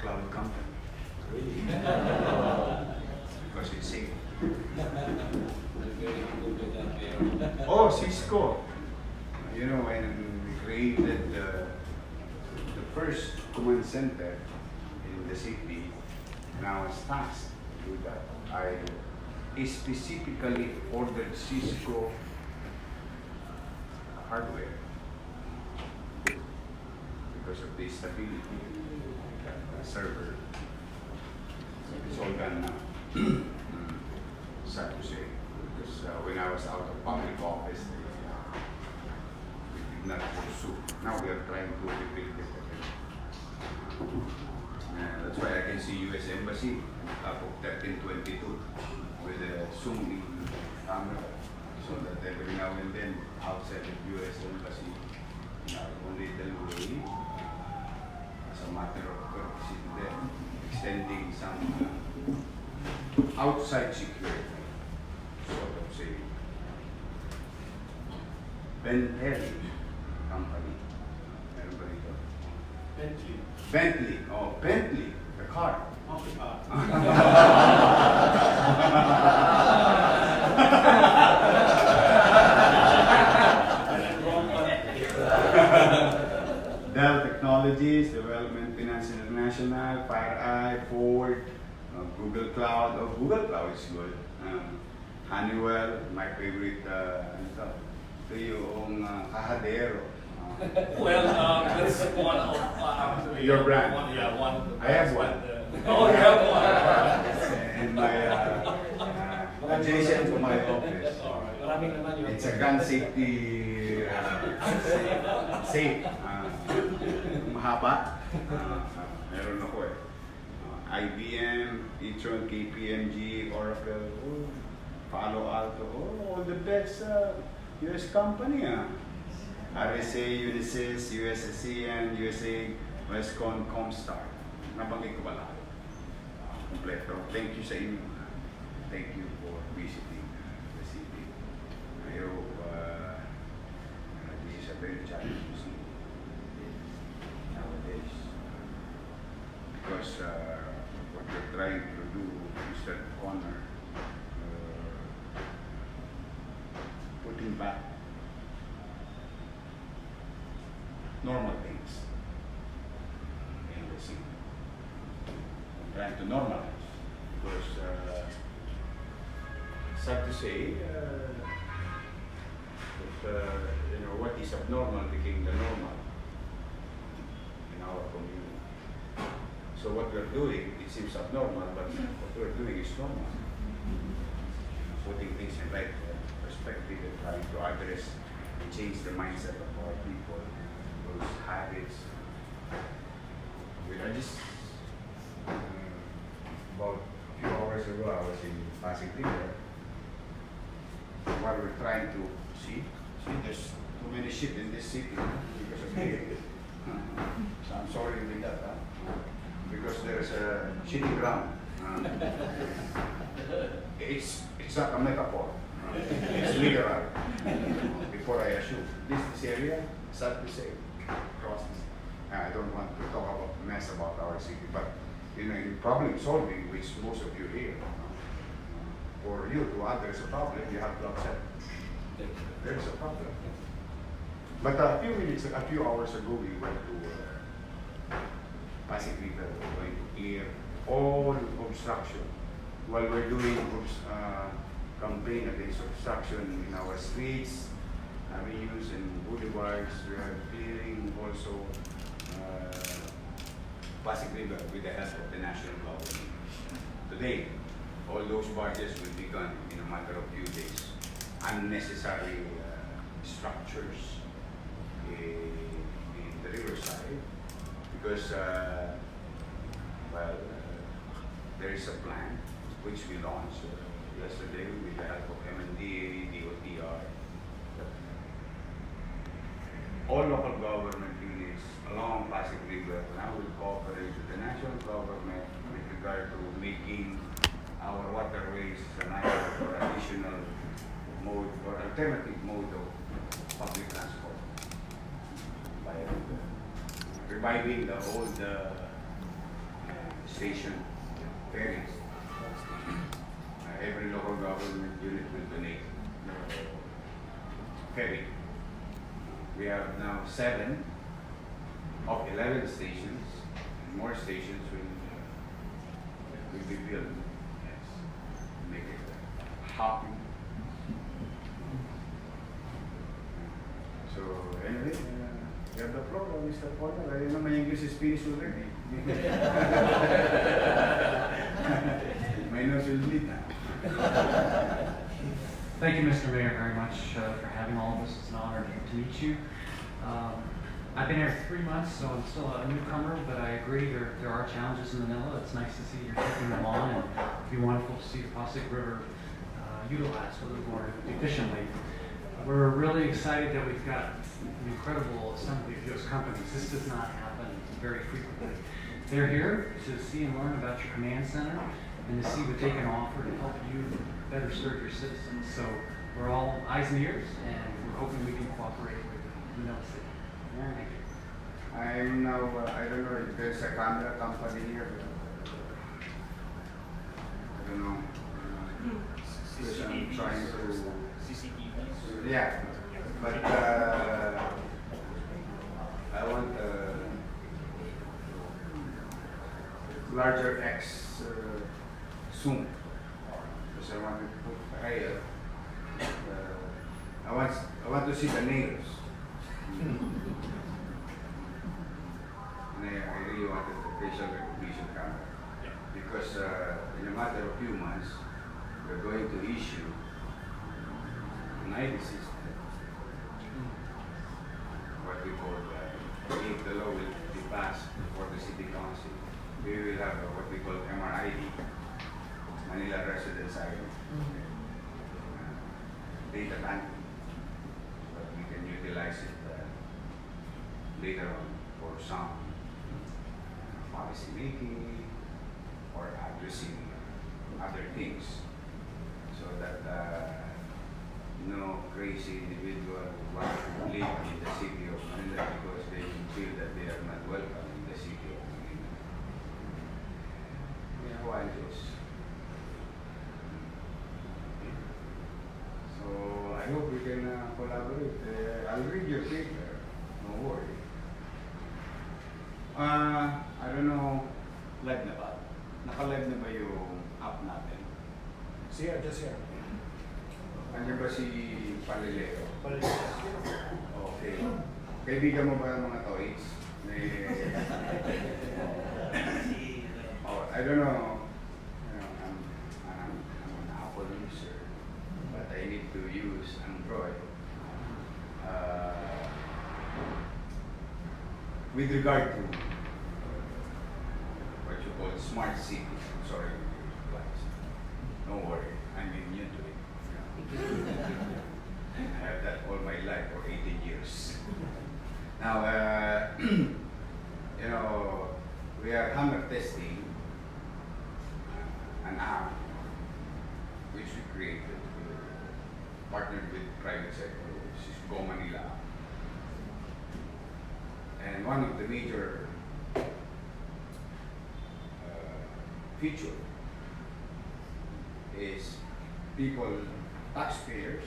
cloud company. Really? Because it's safe. I'm very good with that, Mayor. Oh, Cisco. You know, when we created the first command center in the city, and I was tasked to do that, I specifically ordered Cisco hardware because of the stability of the server. It's all done now. Sad to say, because when I was out of public office, we did not pursue. Now we are trying to rebuild it again. That's why I can see U.S. Embassy up of 1322 with a zoom-in camera, so that every now and then outside the U.S. Embassy, in our own little way, as a matter of courtesy to them, extending some outside security, sort of say, Bentley company. Meron ba dito? Bentley. Bentley, oh, Bentley, the car. Okay. Dell Technologies, Development Finance International, FireEye, Ford, Google Cloud. Oh, Google Cloud is good. Honeywell, my favorite. Ito yung kahadero. Well, that's one of Your brand. One, yeah, one. I have one. Oh, you have one. And my adjacent to my office. Maraming naman yun. It's a gun safety safe. Mahaba. Meron ako eh. IBM, e-tron, KPMG, Oracle, Palo Alto, all the best US company. RSA, Unisys, USSCN, USA, Westcon, Comstar. Nabanggit ko ba lahat? Kompleto. Thank you sa inyo. Thank you for visiting the city. I hope this is a very challenging city nowadays. Because what we're trying to do, Mr. Connor, putting back normal things in the city. I'm trying to normalize because sad to say that what is abnormal became the normal in our community. So what we're doing, it seems abnormal, but what we're doing is normal. Putting things in right perspective and trying to address and change the mindset of our people, those habits. I just about a few hours ago, I was in Pasig River. While we're trying to see there's too many shit in this city because of the so I'm sorry with that, because there's a shitty ground. It's not a metaphor. It's literal. Before I assume this area, sad to say, across this. I don't want to talk about mess about our city, but in problem solving, which most of you here, for you to address a problem, you have to accept there's a problem. But a few hours ago, we went to Pasig River. We're going to clear all obstruction while we're doing campaign against obstruction in our streets, avenues, and boulevards. We are clearing also Pasig River with the help of the national government. Today, all those barges will be gone in a matter of few days. Unnecessary structures in the riverside, because there is a plan which we launched yesterday with the help of MNDA, DOTR. All local government units along Pasig River now will cooperate with the national government with regard to making our waterways an island for additional mode or alternative mode of public transport. By reviving the old station ferries. Every local government unit will donate ferry. We have now 7 of 11 stations, and more stations will be built. Yes, make it happy. So anyway, you have the floor, Mr. Porter. I know my English is finished already. My nose will bleed now. Thank you, Mr. Mayor, very much for having all of us. It's an honor to meet you. I've been here 3 months, so I'm still a newcomer, but I agree there are challenges in Manila. It's nice to see you're taking them on, and it'd be wonderful to see the Pasig River utilized a little more efficiently. We're really excited that we've got an incredible assembly of U.S. companies. This does not happen very frequently. They're here to see and learn about your command center and to see what they can offer to help you better serve your citizens. So we're all eyes and ears, and we're hoping we can cooperate with Manila City. Thank you. I'm now, I don't know if there's a camera company here, but I don't know. Because I'm trying to, CCTV. yeah, but I want larger X zoom, because I want to put higher. I want to see the nails. And I really wanted the facial recognition camera, because in a matter of few months, we're going to issue an ID system, what we call, if the law will be passed before the city council, we will have what we call MRID, Manila Residence ID, data banking, but we can utilize it later on for some policy making or addressing other things, so that no crazy individual want to live in the city of Manila because they feel that they are not welcome in the city of Manila. We have one this. So I hope we can collaborate. I'll read your paper, no worry. I don't know, live na ba? Naka-live na ba yung app natin? Here, just here. Nandiyan ba si Palileo? Okay. Kaibigan mo ba ang mga toys? Oh, I don't know. I'm an Apple user, but I need to use Android. With regard to what you call smart city, I'm sorry, guys. Don't worry, I'm immune to it. I have that all my life for 18 years. Now, you know, we are hammer testing an app which we created, partnered with private sector, which is Go Manila. And one of the major feature is people, taxpayers,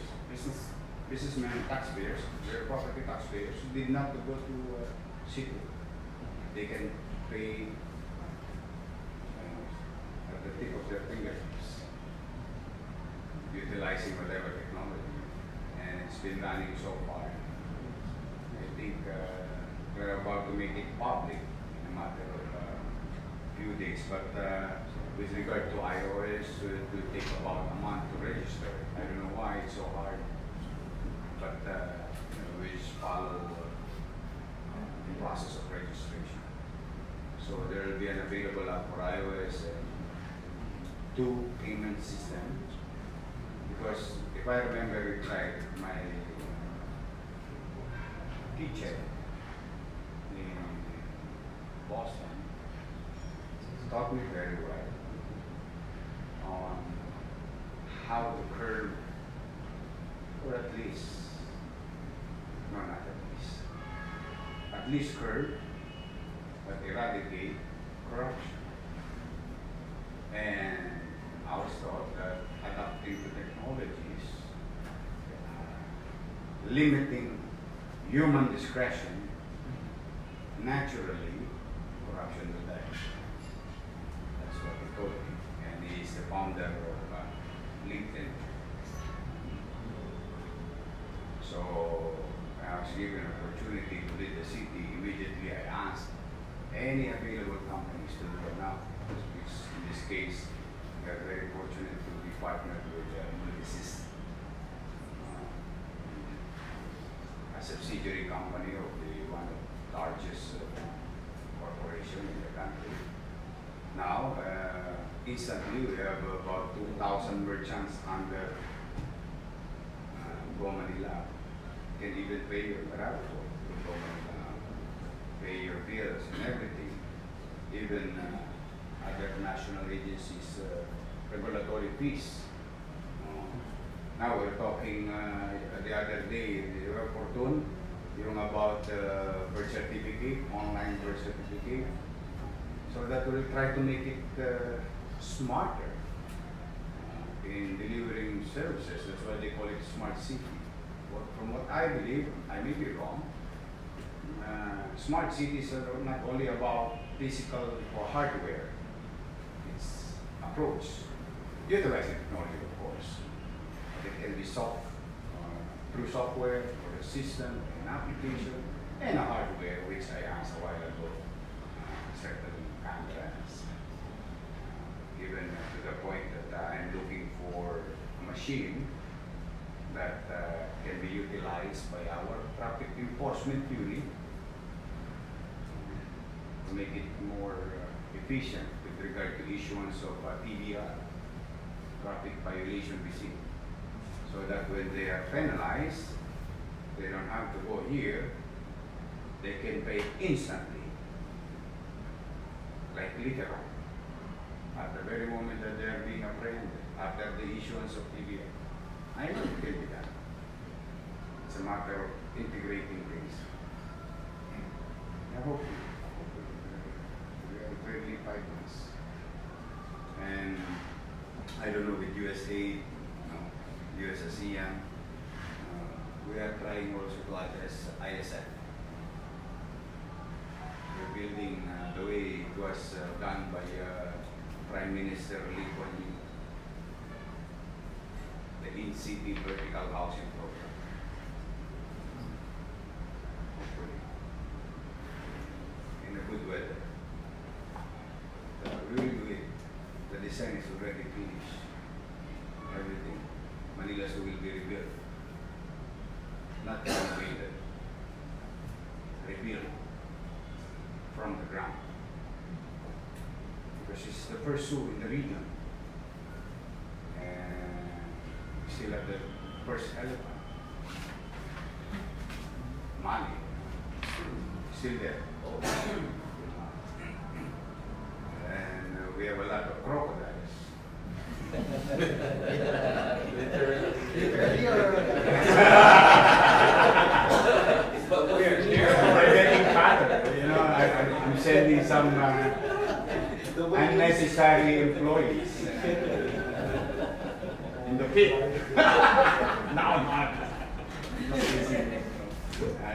businessmen, taxpayers, their property taxpayers, who did not go to city. They can pay at the tip of their fingertips, utilizing whatever technology, and it's been running so far. I think we're about to make it public in a matter of few days, but with regard to iOS, it will take about a month to register. I don't know why it's so hard, but you know, we just follow the process of registration. So there will be an available app for iOS and 2 payment systems. Because if I remember it right, my teacher in Boston taught me very well on how to curb, or at least curb, but eradicate corruption. And I was taught that adapting to technologies, limiting human discretion, naturally, corruption will die. That's what he told me. And he is the founder of LinkedIn. So I was given an opportunity to lead the city. Immediately I asked any available companies to do it now. Which in this case, we are very fortunate to be partnered with Ulysses, a subsidiary company of one of the largest corporation in the country. Now, instantly we have about 2,000 merchants under Go Manila. You can even pay your transport to Go Manila, pay your bills and everything. Even other national agencies, regulatory fees. Now we're talking the other day, the Fortune, yung about birth certificate, online birth certificate. So that will try to make it smarter in delivering services. That's why they call it smart city. From what I believe, I may be wrong, smart cities are not only about physical or hardware. It's approach, utilizing technology, of course. But it can be through software or a system, an application, and a hardware, which I asked a while ago, certain cameras. Even to the point that I'm looking for a machine that can be utilized by our traffic enforcement unit to make it more efficient with regard to issuance of TVR, traffic violation receipt, so that when they are penalized, they don't have to go here, they can pay instantly, like literal, at the very moment that they are being apprehended, after the issuance of TVR. I know it can be done. It's a matter of integrating things. I hope we are greatly partners. And I don't know with USAID, US ASEAN, we are trying also to address ISF. We're building the way it was done by Prime Minister Lee Kuan Yew, the in-city vertical housing program. Hopefully, in a good weather. We will do it. The design is already finished. Everything. Manila will be rebuilt. Not renovated. Rebuilt from the ground. Because it's the first zoo in the region. And we still have the first elephant. Mali. Still there. And we have a lot of crocodiles. We're getting fatter. You know, I'm sending some unnecessary employees in the pit. No, not. I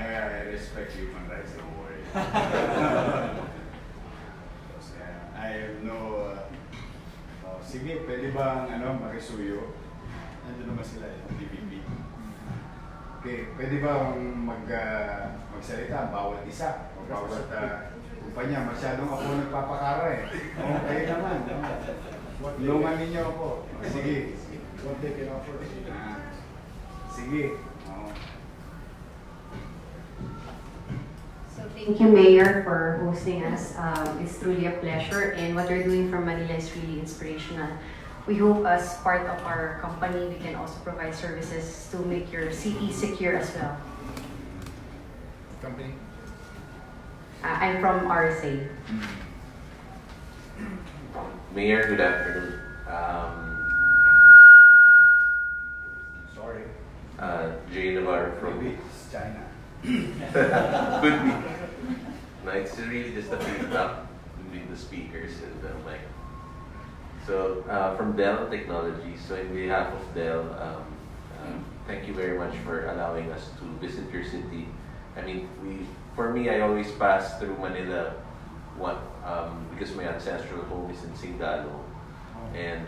respect human rights, don't worry. I have no... sige, pwede bang makisuyo? Nandun naman sila yung DPP. Okay, pwede bang magsalita bawat isa? O bawat kumpanya, masyadong ako nagpapakara eh. Okay naman. Tulungan ninyo ako. Sige. What they can offer. Sige. So thank you, Mayor, for hosting us. It's truly a pleasure, and what you're doing for Manila is really inspirational. We hope as part of our company, we can also provide services to make your city secure as well. Company? I'm from RSA. Mayor, good afternoon. Sorry. Jay Navarro from Maybe it's China. Could be. No, it's really just a feedback between the speakers and the mic. So from Dell Technologies, so in behalf of Dell, thank you very much for allowing us to visit your city. I mean, for me, I always pass through Manila, because my ancestral home is in Singalo, and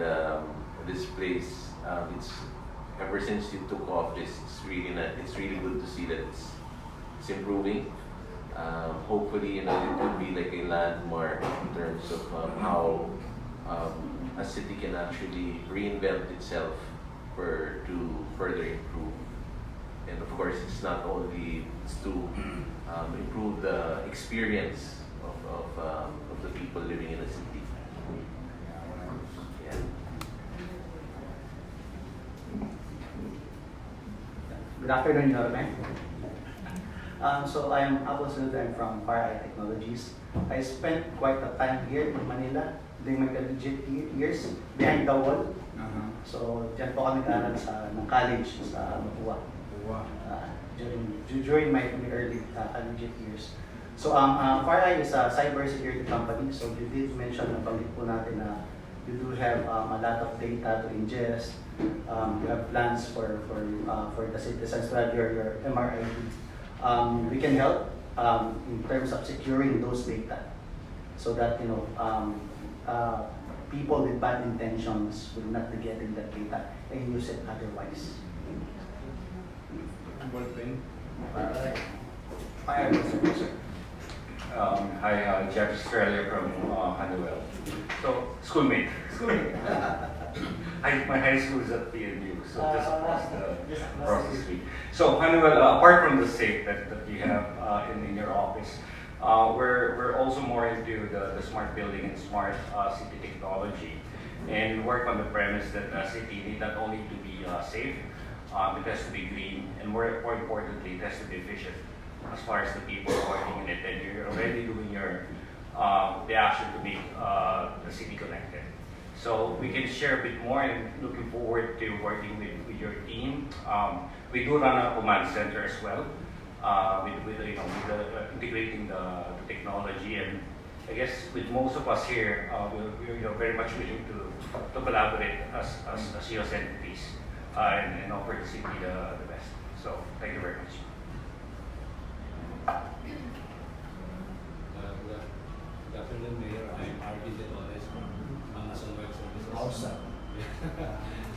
this place, it's ever since you took office, it's really good to see that it's improving. Hopefully, it could be like a landmark in terms of how a city can actually reinvent itself to further improve. And of course, it's not only to improve the experience of the people living in the city. Yeah. Good afternoon, Yorme. So I'm Apple Sunod. I'm from Fire Technologies. I spent quite a time here in Manila during my collegiate years behind the wall. So dyan po ako nag-aaral ng college sa Mapua during my early collegiate years. So FireEye is a cybersecurity company. So you did mention na pangit po natin na you do have a lot of data to ingest. You have plans for the citizens to have your MRID. We can help in terms of securing those data so that people with bad intentions will not be getting that data and use it otherwise. Hi, Jeff Australia from Honeywell. So, schoolmate. My high school is at PNU, so just across the street. So, Honeywell, apart from the safe that you have in your office, we're also more into the smart building and smart city technology. And we work on the premise that a city need not only to be safe, it has to be green, and more importantly, it has to be efficient as far as the people working in it. And you're already doing the action to make the city connected. So we can share a bit more, and looking forward to working with your team. We do run a command center as well, with integrating the technology. And I guess with most of us here, we're very much willing to collaborate as US entities and offer the city the best. So thank you very much. Good afternoon, Mayor. I'm RB Detones from Amazon Web Services. Awesome.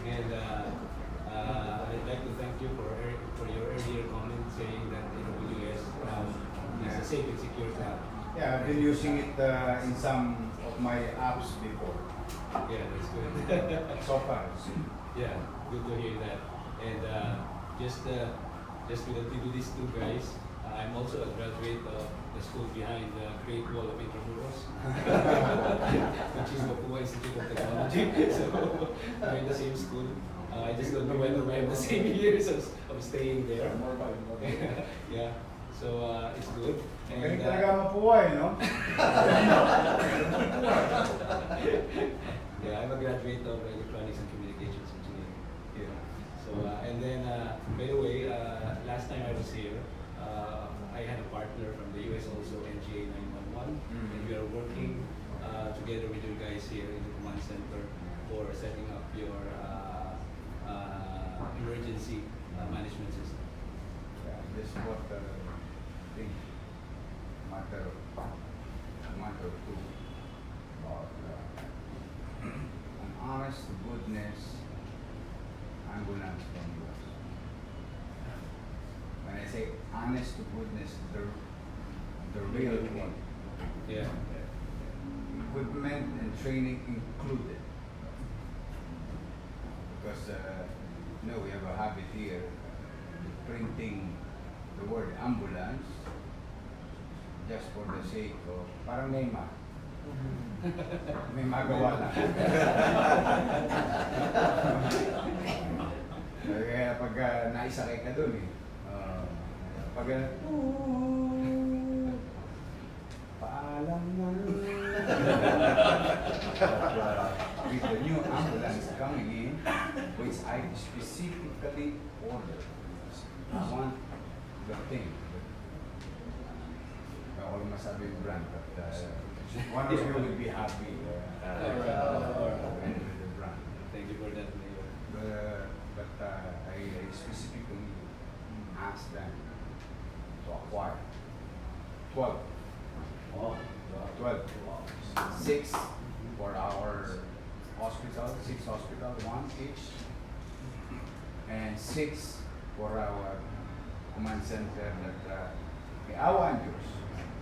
And I'd like to thank you for your earlier comment saying that AWS is a safe and secure cloud. Yeah, I've been using it in some of my apps before. Yeah, that's good. So far. Yeah, good to hear that. And just to continue these two guys, I'm also a graduate of the school behind the Great Wall of Intramuros, which is the Pua Institute of Technology. So we're in the same school. I just don't know whether we have the same years of staying there. Yeah, so it's good. Galing talaga mapuhay, no? Yeah, I'm a graduate of Electronics and Communications Engineering. Yeah. So and then by the way, last time I was here, I had a partner from the US also, NGA 911, and we are working together with you guys here in the command center for setting up your emergency management system. Yeah, this is what thing matter of two about an honest to goodness ambulance from US. When I say honest to goodness, the real thing. Yeah. Equipment and training included. Because we have a habit here printing the word ambulance just for the sake of parang Neymar. May magawa lang. Kaya pag naisakay ka dun pag paalam na with the new ambulance coming in, which I specifically ordered. I want the thing. Ako lang masabi yung brand, but One of you will be happy. And with the brand. Thank you for that, Mayor. But I specifically asked them to acquire 12. 12. 6 for our hospital, 6 hospital, 1 each. And 6 for our command center that our Diyos.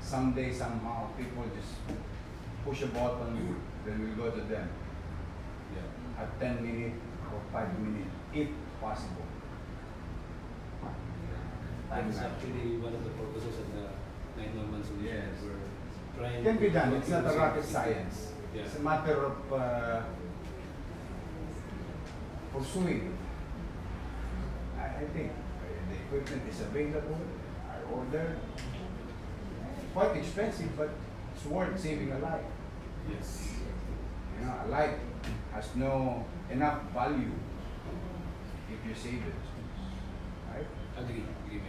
Someday, somehow, people just push a button, then we go to them. Yeah. At 10 minutes or 5 minutes, if possible. That's actually one of the purposes of the 911 solution. Yes. We're trying It can be to done. It's not a rocket use it. science. Yeah. It's a matter of pursuing. I think the equipment is available. I ordered. Quite expensive, but it's worth saving a life. Yes. You know, a life has no enough value if you save it. Right? Agree, Mayor.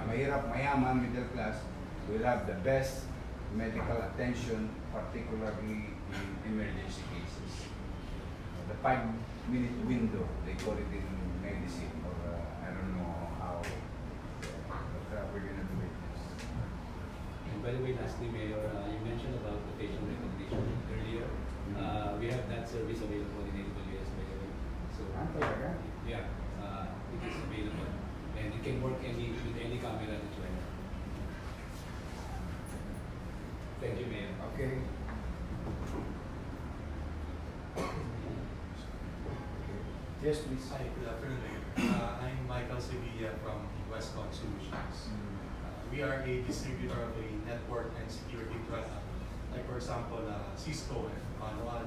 Mahirap, mayaman, middle class will have the best medical attention, particularly in emergency cases. The 5-minute window, they call it in medicine, or I don't know how, but we're gonna do it. And by the way, lastly, Mayor, you mentioned about the facial recognition earlier. We have that service available in AWS, by the way. So, Talaga? yeah, it is available. And it can work with any camera that you like. Thank you, Mayor. Okay. Yes, please. Hi, good afternoon. I'm Michael Sevilla from Westcon Solutions. We are a distributor of a network and security product, like for example, Cisco and Manila.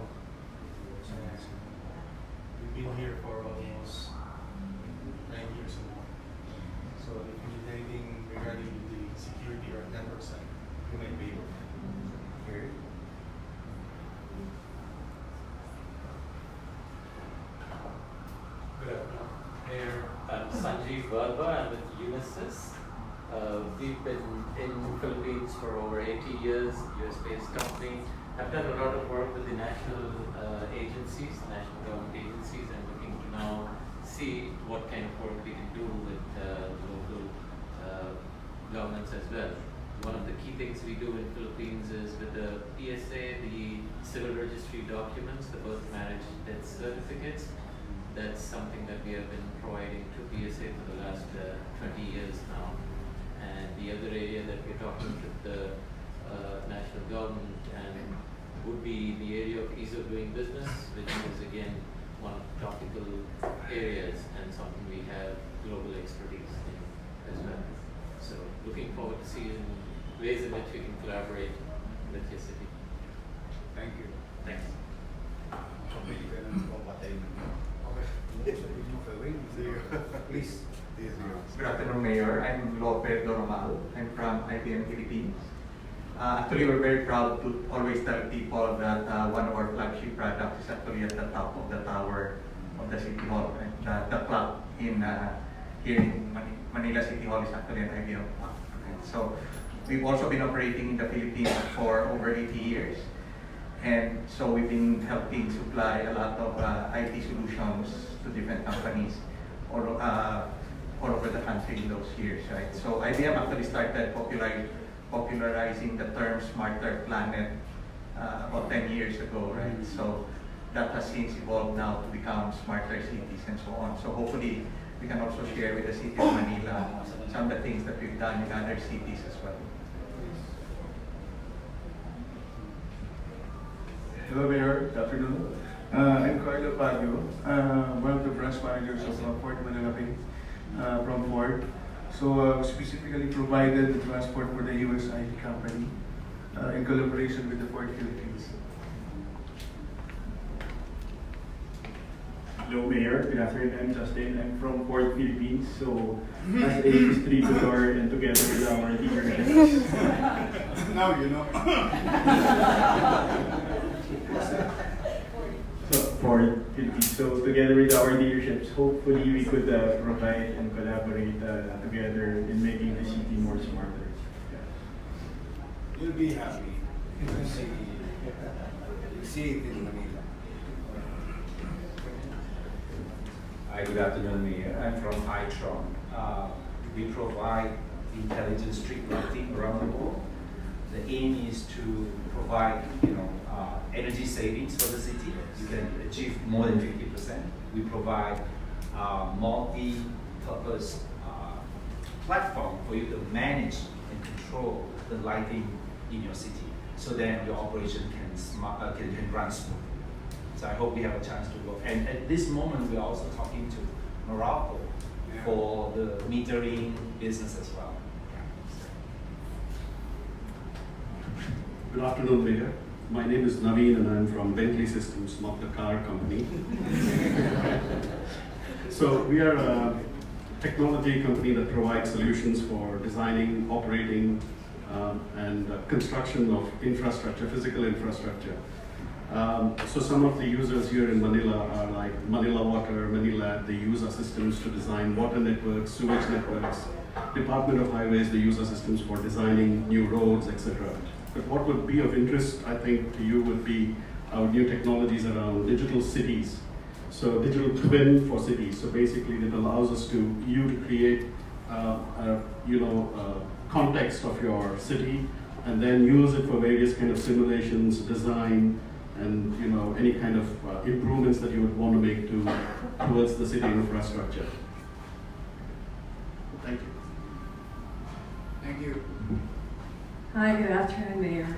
We've been here for almost 9 years or more. So if you need anything regarding the security or network side, you may be able to. Okay. Good afternoon. Mayor, I'm Sanjeev Verma. I'm with Unisys. We've been in Philippines for over 80 years, US-based company. I've done a lot of work with the national agencies, national government agencies, and looking to now see what kind of work we can do with local governments as well. One of the key things we do in Philippines is with the PSA, the civil registry documents, the birth, marriage, death certificates. That's something that we have been providing to PSA for the last 20 years now. And the other area that we're talking with the national government and would be the area of ease of doing business, which is again one of the topical areas and something we have global expertise in as well. So looking forward to seeing ways in which we can collaborate with your city. Thank you. Thanks. Please. Good afternoon, Mayor. I'm Lope Doromal. I'm from IBM Philippines. Actually, we're very proud to always tell people that one of our flagship products is actually at the top of the tower of the City Hall. And the clock in here in Manila City Hall is actually an IBM clock. And so we've also been operating in the Philippines for over 80 years. And so we've been helping supply a lot of IT solutions to different companies all over the country in those years, right? So IBM actually started popularizing the term smarter planet about 10 years ago, right? So that has since evolved now to become smarter cities and so on. So hopefully we can also share with the city of Manila some of the things that we've done in other cities as well. Hello, Mayor. Good afternoon. I'm Carlo Baguio, one of the branch managers of Fort Manila Bay from Ford. So specifically provided the transport for the US IT company in collaboration with the Ford Philippines. Hello, Mayor. Good afternoon. I'm Justin. I'm from Ford Philippines. So as a distributor and together with our dealerships. Now you know. So Ford Philippines. So together with our dealerships, hopefully we could provide and collaborate together in making the city more smarter. You'll be happy. You see it in Manila. Hi, good afternoon, Mayor. I'm from iTron. We provide intelligent street lighting around the world. The aim is to provide, energy savings for the city. You can achieve more than 50%. We provide multi-purpose platform for you to manage and control the lighting in your city, so then your operation can run smooth. So I hope we have a chance to work. And at this moment, we are also talking to Morocco for the metering business as well. Good afternoon, Mayor. My name is Naveen and I'm from Bentley Systems, not the car company. So we are a technology company that provides solutions for designing, operating, and construction of infrastructure, physical infrastructure. So some of the users here in Manila are like Manila Water, Manila, they use our systems to design water networks, sewage networks. Department of Highways, they use our systems for designing new roads, etc. But what would be of interest, I think, to you would be our new technologies around digital cities. So digital twin for cities. So basically it allows us to create context of your city and then use it for various kind of simulations, design, and any kind of improvements that you would want to make towards the city infrastructure. Thank you. Thank you. Hi, good afternoon, Mayor.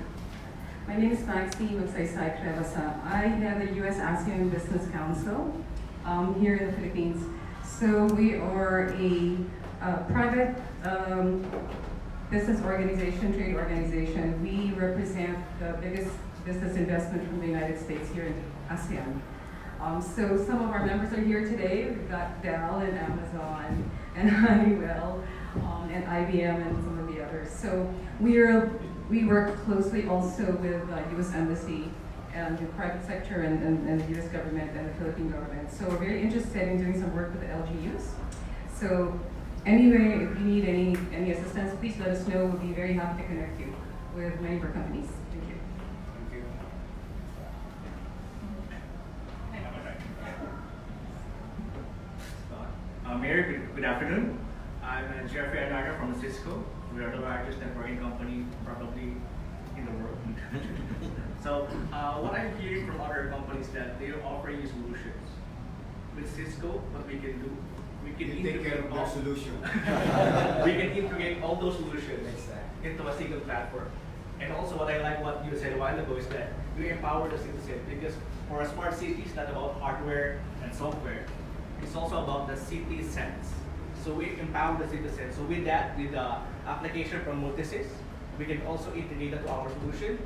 My name is Maxine Magsaysay Crevasa. I have the U.S. ASEAN Business Council here in the Philippines. So we are a private business organization, trade organization. We represent the biggest business investment from the United States here in ASEAN. So some of our members are here today. We've got Dell and Amazon and Honeywell and IBM and some of the others. So we work closely also with U.S. Embassy and the private sector and the U.S. government and the Philippine government. So we're very interested in doing some work with the LGUs. So anyway, if you need any assistance, please let us know. We'll be very happy to connect you with many of our companies. Thank you. Mayor, good afternoon. I'm Jeffrey Adaga from Cisco. We are the largest networking company probably in the world. So what I'm hearing from other companies that they are offering you solutions. With Cisco, what we can do, we can take care of their solution. We can integrate all those solutions into a single platform. And also what I like what you said a while ago is that we empower the citizen, because for a smart city, it's not about hardware and software. It's also about the city sense. So we empower the citizen. So with that, with the application from Multisys, we can also integrate that to our solution.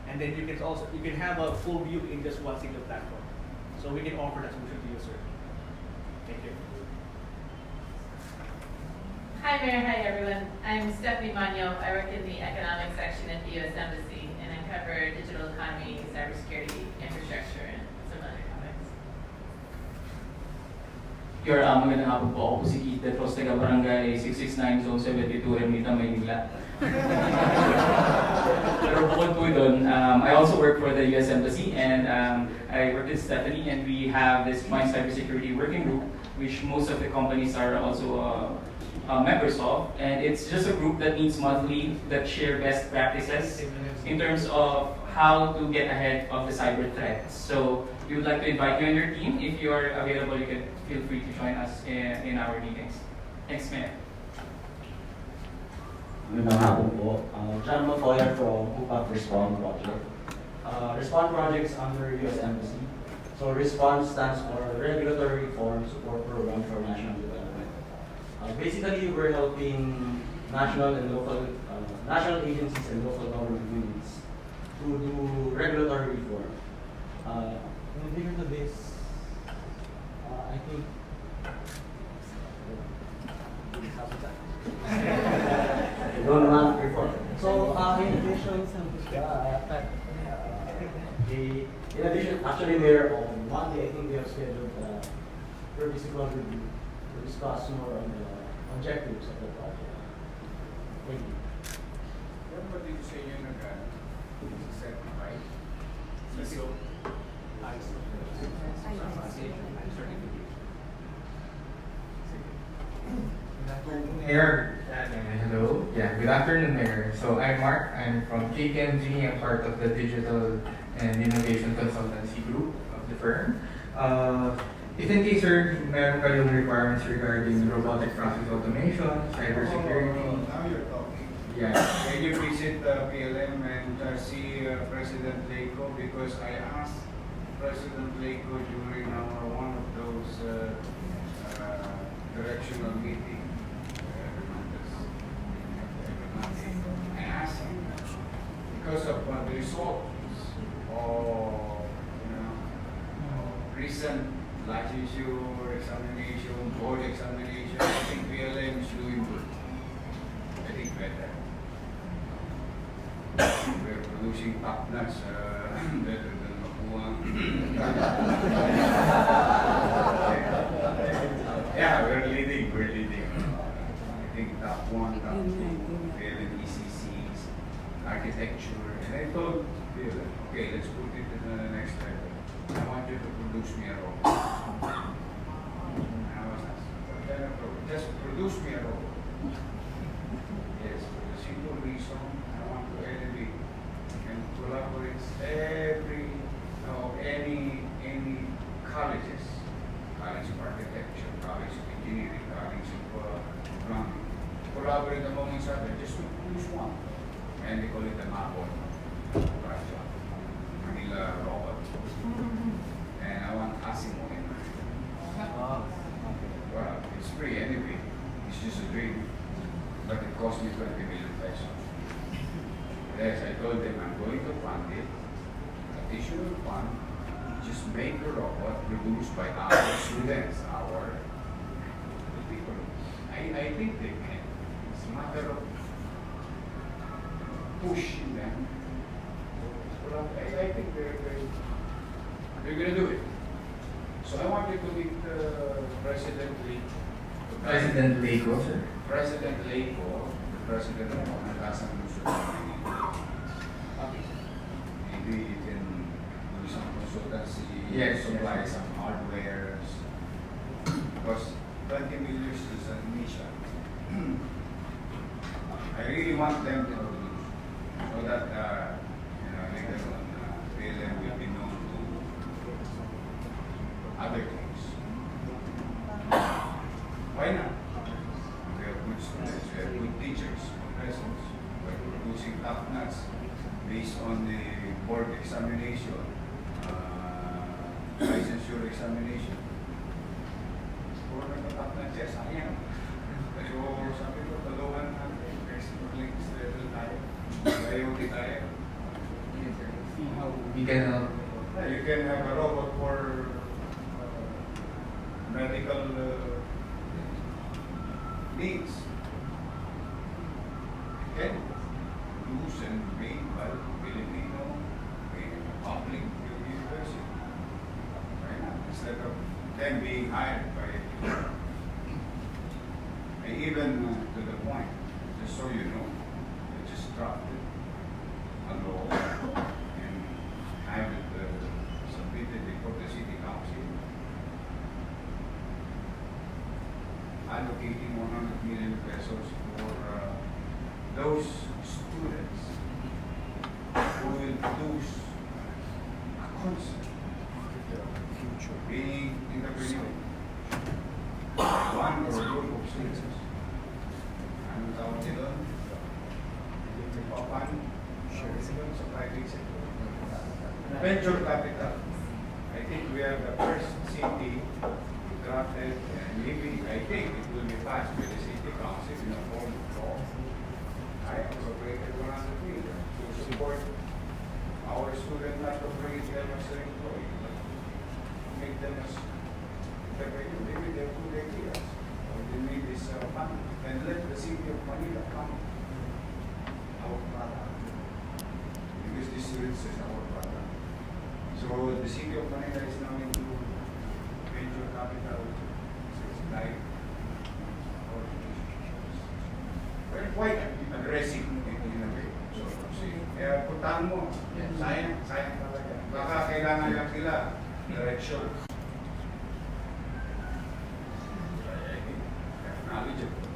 And then you can have a full view in just one single platform. So we can offer that solution to you, sir. Thank you. Hi Mayor, hi everyone. I'm Stephanie Manyo. I work in the economic section at the U.S. Embassy, and I cover digital economy, cybersecurity, infrastructure, and some other topics. Magandang hapon po. Ako po si Keith Petros, taga Barangay 669, Zone 72, Ermita, Manila. Pero bukod po doon, I also work for the U.S. Embassy, and I work with Stephanie, and we have this joint cybersecurity working group, which most of the companies are also members of, and it's just a group that meets monthly, that share best practices in terms of how to get ahead of the cyber threats. So we would like to invite you and your team. If you are available, you can feel free to join us in our meetings. Thanks, Mayor. Magandang hapon po. John Matoya from UPAC Respond Project. Respond Project is under U.S. Embassy. So Respond stands for Regulatory Reform Support Program for National Development. Basically, we're helping national agencies and local government units to do regulatory reform. In addition to this, I think don't want reform. So in addition, actually, Mayor, on Monday, I think we have scheduled a very physical review to discuss more on the objectives of the project. Thank you. What did you say yun again? certified. Isko. Mayor, hello. Yeah, good afternoon, Mayor. So I'm Mark. I'm from KPMG. I'm part of the Digital and Innovation Consultancy Group of the firm. If in case, sir, meron kayong requirements regarding robotic process automation, cybersecurity. Now you're talking. Yeah. Can you visit PLM and see President Leiko? Because I asked President Leiko during one of those directional meetings. I asked him because of the results of recent licensure examination, board examination. I think PLM is doing good. I think better. We're producing top notch better than Makuang. Yeah, we're leading. I think top 1, top 2, PLM ECCs, architecture. And I told PLM, okay, let's put it in the next level. I want you to produce me a robot. I was asked, what kind of robot? Just produce me a robot. Yes, for the simple reason, I want to elevate and collaborate any colleges, college of architecture, college of engineering, college of plumbing, collaborate among each other just to produce one. And they call it the MABON project, Manila robot. And I want Asimo in mind. Well, it's free anyway. It's just a dream. But it cost me 20 million pesos. Yes, I told them I'm going to fund it. Additional fund. Just make a robot produced by our students, our people. I think they can. It's a matter of pushing them. I think they're going to do it. So I want you to meet President Leiko. President Leiko, sir. President Leiko, the president of Manila. Maybe you can do some consultancy, Yes, supply yes. some hardware. Because 20 million is a mission. I really want them to produce so that later on PLM will be known to other things. Why not? We have good students, we have good teachers, professors. We're producing top notch based on the board examination, licensure examination. Puro top notch, yes, sayang. Pero sabi ko, tulungan natin, kasi links level tayo, IoT tayo. We can help. You can have a robot for medical needs. You can use and made by Filipino public university. Right now, instead of them being hired by and even to the point, just so you know, they just dropped it a law and have it submitted before the city council, allocating 100 million pesos for those students who will produce a concept, being entrepreneur. One or a group of students. Anong tawag nila? Papan? Sa private sector. Venture capital. I think we have the first city drafted and maybe I think it will be passed by the city council in a form of law. I appropriated 100 million to support our student not to bring them as an employee, but make them as entrepreneur. Maybe they have good ideas. Or they need this fund. And let the city of Manila fund our product. Because the students is our product. So the city of Manila is now into venture capital. So it's like we're quite aggressive in a way. So see, Kaya puntahan mo. Yes. Sayang talaga. Baka kailangan lang sila direction. Knowledgeable.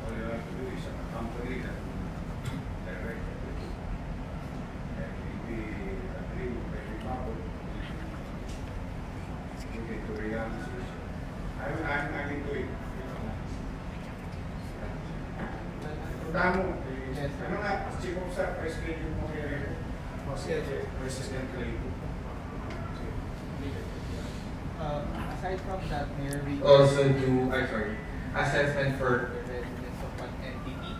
All you have to do is accompany them. Direct. And maybe a dream of every couple. You get to reality. I'm into it. Puntahan mo. Ano nga, Chief of Staff, schedule mo kaya rin. President Clayton. Aside from that, Mayor, we also do assessment for the readiness of an entity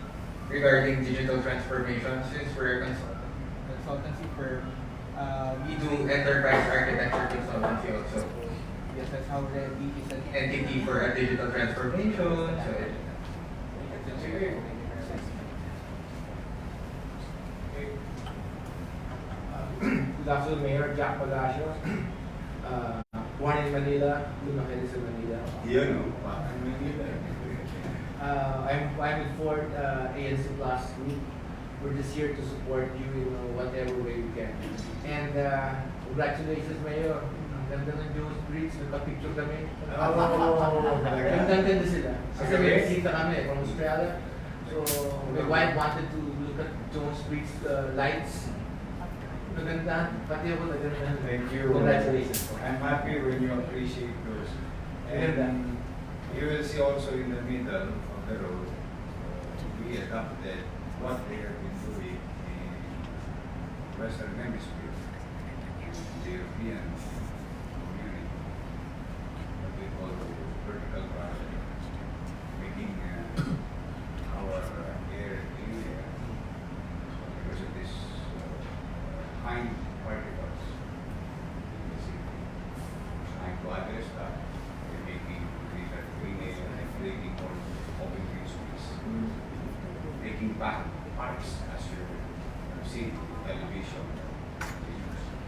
regarding digital transformation. Since we're a consultancy firm, we do enterprise architecture consultancy also. Yes, that's how ready is an entity for a digital transformation. So, good afternoon, Mayor Jack Palacio. Born in Manila, lumaki sa Manila. Yan o, bakit Manila? I'm with Ford ANC Plus Group. We're just here to support you in whatever way we can. And congratulations, Mayor. Ang ganda ng Jones Bridge, nagpa-picture kami. Ganda din sila. Kasi may bisita kami from Australia. So my wife wanted to look at Jones Bridge lights. Maganda, pati ako naganda. Thank you. Congratulations. I'm happy when you appreciate those. And you will see also in the middle of the road, we adopted what they have been doing in Western Hemisphere, the European community, what we call the vertical project, making our air cleaner because of this fine particles. Trying to address that, we're making green air and creating more open green space. Taking back parks as you have seen television.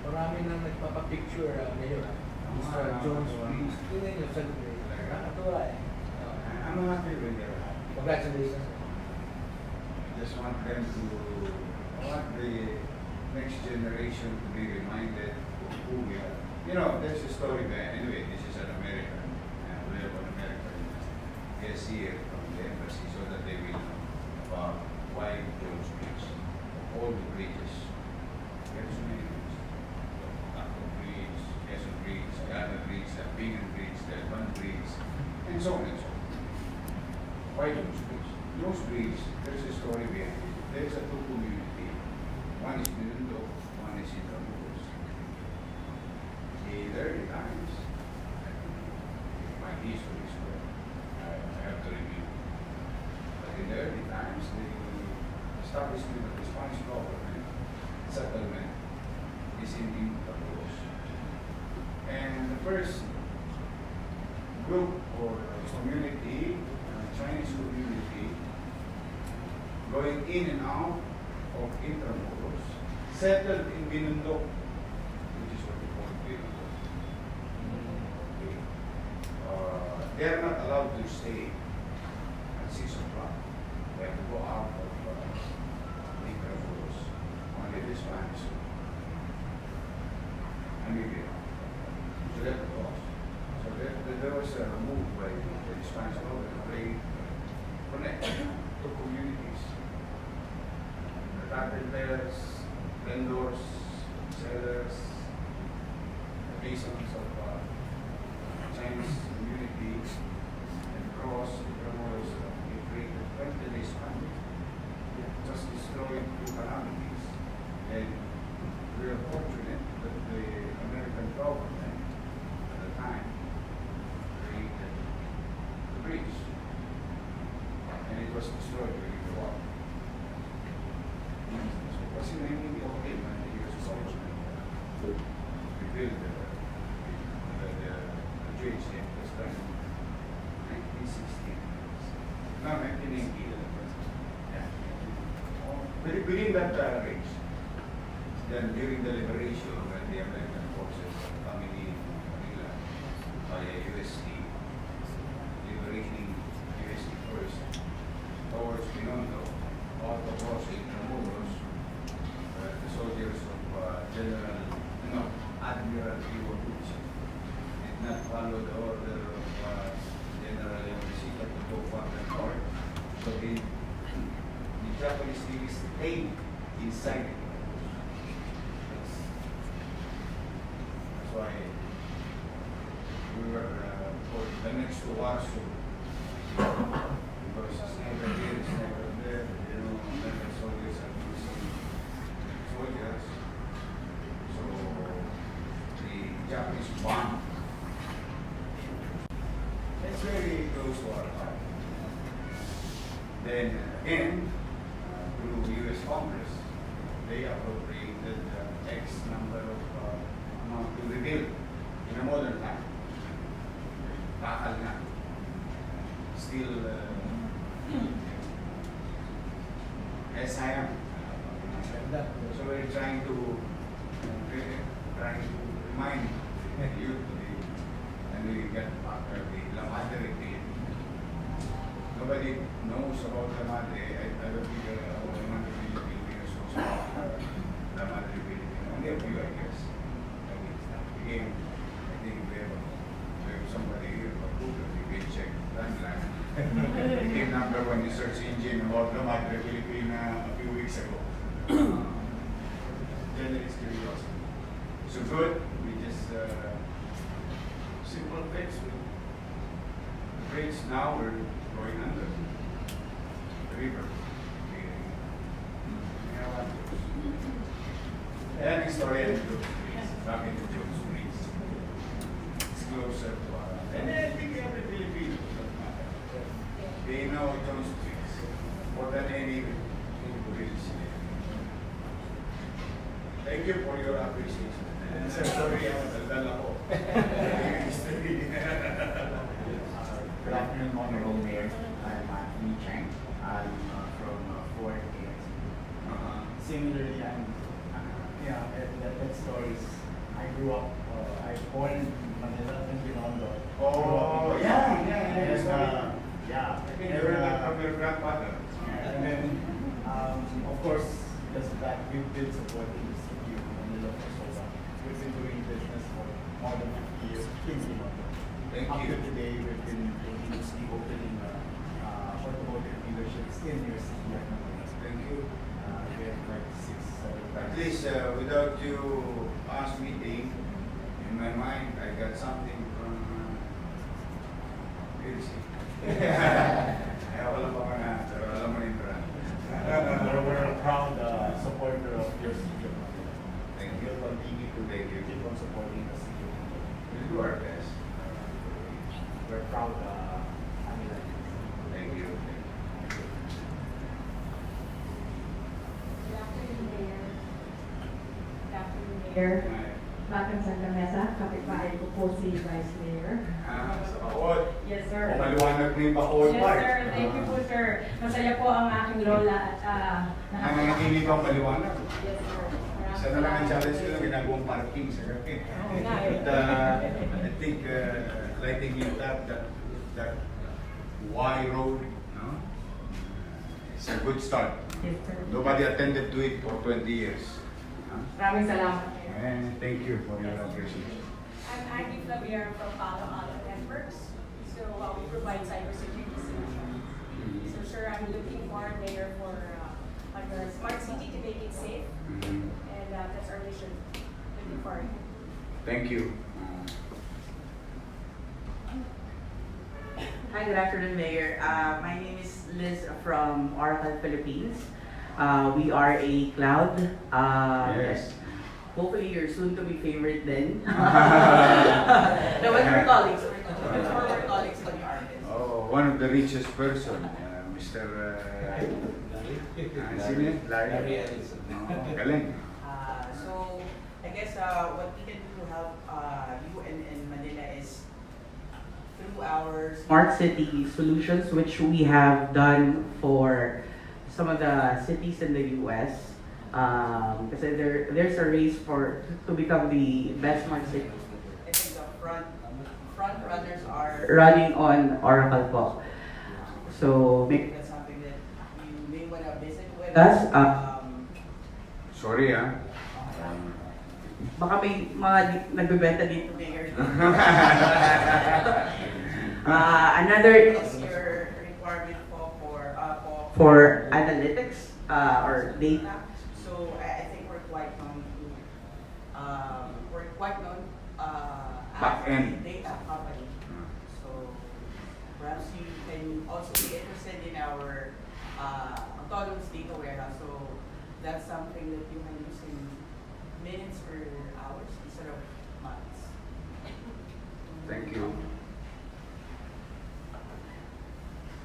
Marami nang nagpapapicture ngayon. Mr. Jones, please. Yun na yung celebrate. Nakatuwa eh. I'm happy when they're happy. Congratulations. I just want them to, I want the next generation to be reminded of who we are. You know, there's a story there. Anyway, this is an American. We have an American guest here from the embassy so that they will know about why Jones Bridge, all the bridges. There's so many bridges. Taco Bridge, Quezon Bridge, Ayala Bridge, Bingan Bridge, Delban Bridge, and so on and so on. Why Jones Bridge? Jones Bridge, there's a story behind it. There's a two community. One is Milundo, one is Intramuros. In the early times, my history is good. I have to review. But in the early times, the establishment of the Spanish government settlement is in Intramuros. And the first group or community, Chinese community, going in and out of Intramuros, settled in Binondo, which is what we call Binondo. They are not allowed to stay at 6 o'clock. They have to go out of Intramuros. Only this one is so that was. So there was a move by the Spanish government to connect two communities. The carpenters, vendors, sellers, masons of Chinese community, and cross Intramuros, we created 20 days family. Just destroyed two calamities. And we are fortunate that the American government at the time created the bridge. And it was destroyed during the war. So it was in 1908 when the US government rebuilt the bridge. It was done in 1916. No, 1918. Yeah. Within that range. Then during the liberation, when the American forces were coming in Manila via UST, liberating UST first, towards Binondo, out across Intramuros, So the Japanese TV stayed inside it. That's why we were for the next to Warsaw. Because it's never here, it's never there, you know, American soldiers are using soldiers. So the Japanese bomb. It's very close to our heart. Then again, through U.S. Congress, they appropriated X number of amount to rebuild in a modern time. Bakal na. Still, SIM. So we're trying to remind you today, and we get back the La Madre Day. Nobody knows about La Madre. I don't think about La Madre Philippines knows about La Madre Philippines. Only a few, I guess. Again, I think we have somebody here for Google, you can check timeline. It became number one in search engine about La Madre Philippines a few weeks ago. Generous curiosity. So good, we just simple fix. The bridge now we're going under the river. And historian back into Jones Bridge. It's closer to our. And I think every Filipino doesn't matter. They know Jones Bridge more than any bridge. Thank you for your appreciation. Sir, sorry, dala ko. Good afternoon, Honorable Mayor. I'm Anthony Chang. I'm from Fort AIC. Similarly, I'm, that stories. I grew up, I was born in Manila, in Binondo. Oh, yeah. Yeah. I think you heard that from your grandfather. And then, of course, because of that, we've been supporting the city of Manila for so long. We've been doing business for more than 50 years in Binondo. Thank Up you. to today, we've been opening automotive dealerships in your city. Thank you. We have like 6-7. At least without you us meeting, in my mind, I got something from Piercy. Kaya wala pa man na, pero alam mo yung brand. We're a proud supporter of your city. Thank you. We'll continue to keep on supporting the city. We'll do our best. We're proud Manila. Thank you. Good afternoon, Mayor. Good afternoon, Mayor. Bakang Santa Mesa, kapitbahay ko po si Vice Mayor. Sa Bacolod. Yes, sir. Maliwanag na yung Bacolod Yes, Park. sir. Thank you po, sir. Masaya po ang aking lola at Nangangakinig ang maliwanag. Yes, sir. Isa na lang ang challenge nila, ginagawang parking sa gabi. But I think lighting it up, that Y road, no? It's a good start. Yes, sir. Nobody attended to it for 20 years. Maraming salamat. And thank you for your appreciation. I'm Aggie Flavier from Palo Alto Networks. So we provide cybersecurity solutions. So sir, I'm looking for a mayor for like a smart city to make it safe. And that's our mission. Looking for it. Thank you. Hi, good afternoon, Mayor. My name is Liz from Oracle Philippines. We are a cloud. Yes. Hopefully, you're soon to be favorite then. No, but we're colleagues. We're colleagues on the artist. Oh, one of the richest person, Mr. Larry Ellison. Galing. So, I guess what we can do to help you in Manila is through our smart city solutions, which we have done for some of the cities in the US. Kasi there's a race to become the best smart city. I think the front runners are running on Oracle po. So maybe that's something that you may want to visit with us. Sorry, Baka may mga nagbebenta dito, Mayor. Another is your requirement po for for analytics or data. So I think we're quite known Back as end. a data company. So perhaps you can also be interested in our autonomous data warehouse. So that's something that you can use in minutes or hours instead of months. Thank you.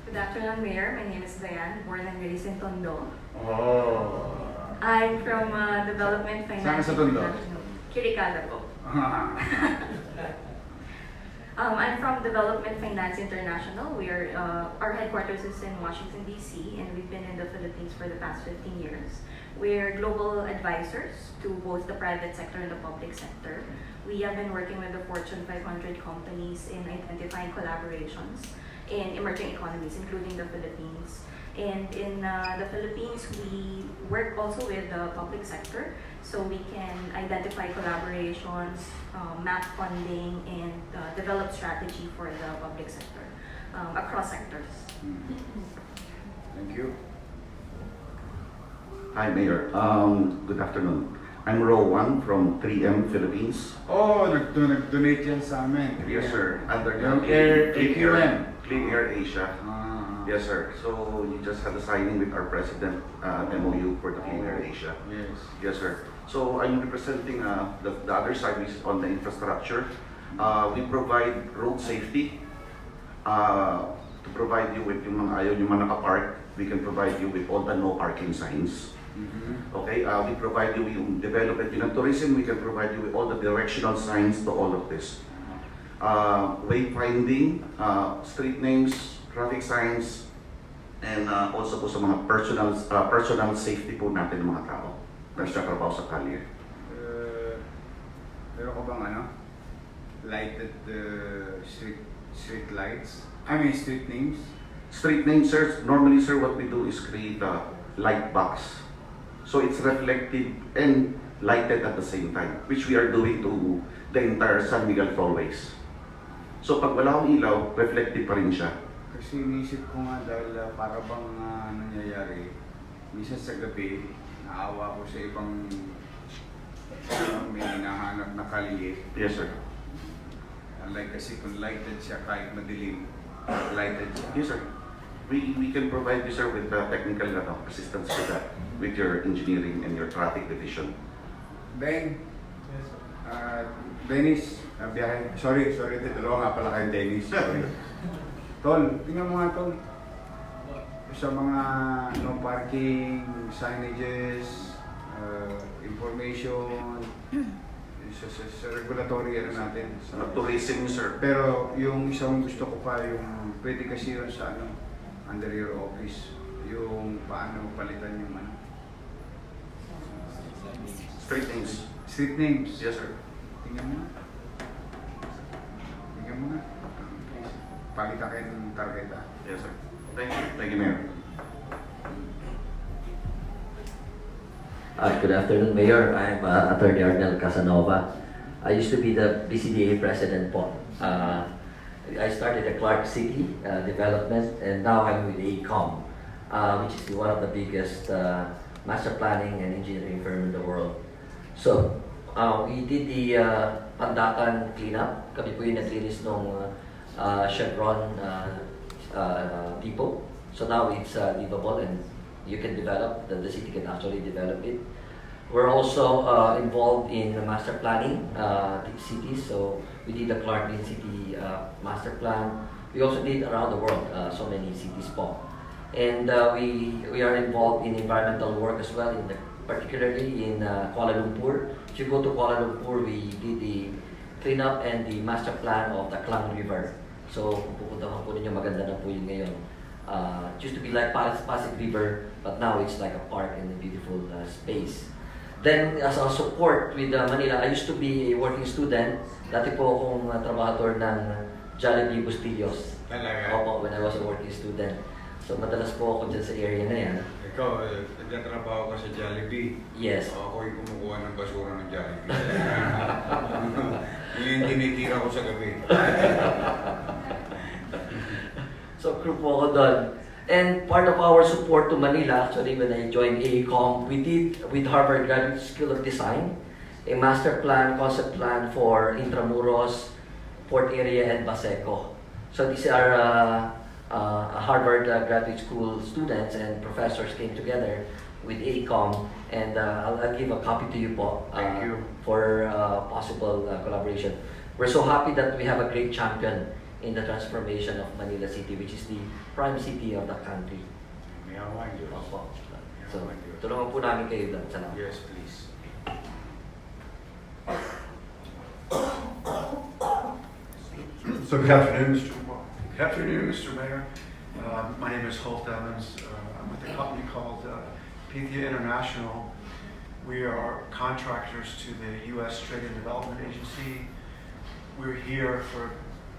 Good afternoon, Mayor. My name is Diane, born and raised in Tondo. Oh. I'm from Development Finance Saan ka sa Tondo? International. Kirikala po. I'm from Development Finance International. We are our headquarters is in Washington D.C. and we've been in the Philippines for the past 15 years. We're global advisors to both the private sector and the public sector. We have been working with the Fortune 500 companies in identifying collaborations in emerging economies, including the Philippines. And in the Philippines, we work also with the public sector, so we can identify collaborations, map funding, and develop strategy for the public sector across sectors. Thank you. Hi, Mayor. Good afternoon. I'm Rowan from 3M Philippines. Oh, nag-donate yan sa amin. Yes, sir. Under Yung the AQM. Clean Air Asia. Yes, sir. So you just had a signing with our president, MOU for the Clean Air Asia. Yes. Yes, sir. So I'm representing the other side, which is on the infrastructure. We provide road safety. To provide you with yung mga ayaw yung mga nakapark, we can provide you with all the no parking signs. Okay, we provide you yung development in tourism, we can provide you with all the directional signs to all of this. Wayfinding, street names, traffic signs, and also po sa mga personal safety po natin ng mga tao na nagtatrabaho sa kalye. Pero ko bang ano? Lighted street lights? I mean street names? Street names, sir. Normally, sir, what we do is create a light box. So it's reflective and lighted at the same time, which we are doing to the entire San Miguel tollways. So pag wala akong ilaw, reflective pa rin siya. Kasi inisip ko nga dahil para bang nangyayari, minsan sa gabi, naawa ko sa ibang may hinahanap na kalye. Yes, sir. Unlike kasi kung lighted siya kahit madilim, lighted siya. Yes, sir. We can provide you, sir, with technical assistance for that, with your engineering and your traffic division. Ben, Dennis, biyahe. Sorry, dalawa nga pala kayo, Dennis. Sorry. Tol, tingnan mo nga, Tol. Sa mga no parking, signages, information, sa regulatory ano natin. Sa tourism, sir. Pero yung isang gusto ko pa, yung pwede kasi yun sa ano, under your office, yung paano palitan yung ano. Street names. Street names. Yes, sir. Tingnan mo na. Tingnan mo na. Palitan kayo ng targeta. Yes, sir. Thank you. Thank you, Mayor. Good afternoon, Mayor. I'm Attorney Arnel Casanova. I used to be the BCDA president po. I started at Clark City Development, and now I'm with AECOM, which is one of the biggest master planning and engineering firm in the world. So, we did the Pandakan cleanup. Kami po yung naglinis ng Chevron depot. So now it's livable and you can develop, the city can actually develop it. We're also involved in master planning cities, so we did the Clark Green City master plan. We also did around the world, so many cities po. And we are involved in environmental work as well, particularly in Kuala Lumpur. If you go to Kuala Lumpur, we did the cleanup and the master plan of the Klang River. So kung pupuntahan po ninyo, maganda na po yun ngayon. It used to be like Pasig River, but now it's like a park and a beautiful space. Then, as a support with Manila, I used to be a working student. Dati po akong trabahador ng Jollibee Bustillos. Talaga? Opo, when I was a working student. So, madalas po ako dyan sa area na yan. Ikaw, nagtatrabaho ka sa Jollibee. Yes. Ako yung kumukuha ng basura ng Jollibee. Yun yung tinitira ko sa gabi. So, crew po ako doon. And part of our support to Manila, actually when I joined AECOM, we did with Harvard Graduate School of Design a master plan, concept plan for Intramuros, Port Area, and Baseco. So these are Harvard Graduate School students and professors came together with AECOM, and I'll give a copy to you po, Thank you. for possible collaboration. We're so happy that we have a great champion in the transformation of Manila City, which is the prime city of the country. May I remind you? Opo. So, tulungan po namin kayo doon. Salamat. Yes, please. So good afternoon, Mr. Mayor. My name is Holt Evans. I'm with a company called Pythia International. We are contractors to the U.S. Trade and Development Agency. We're here for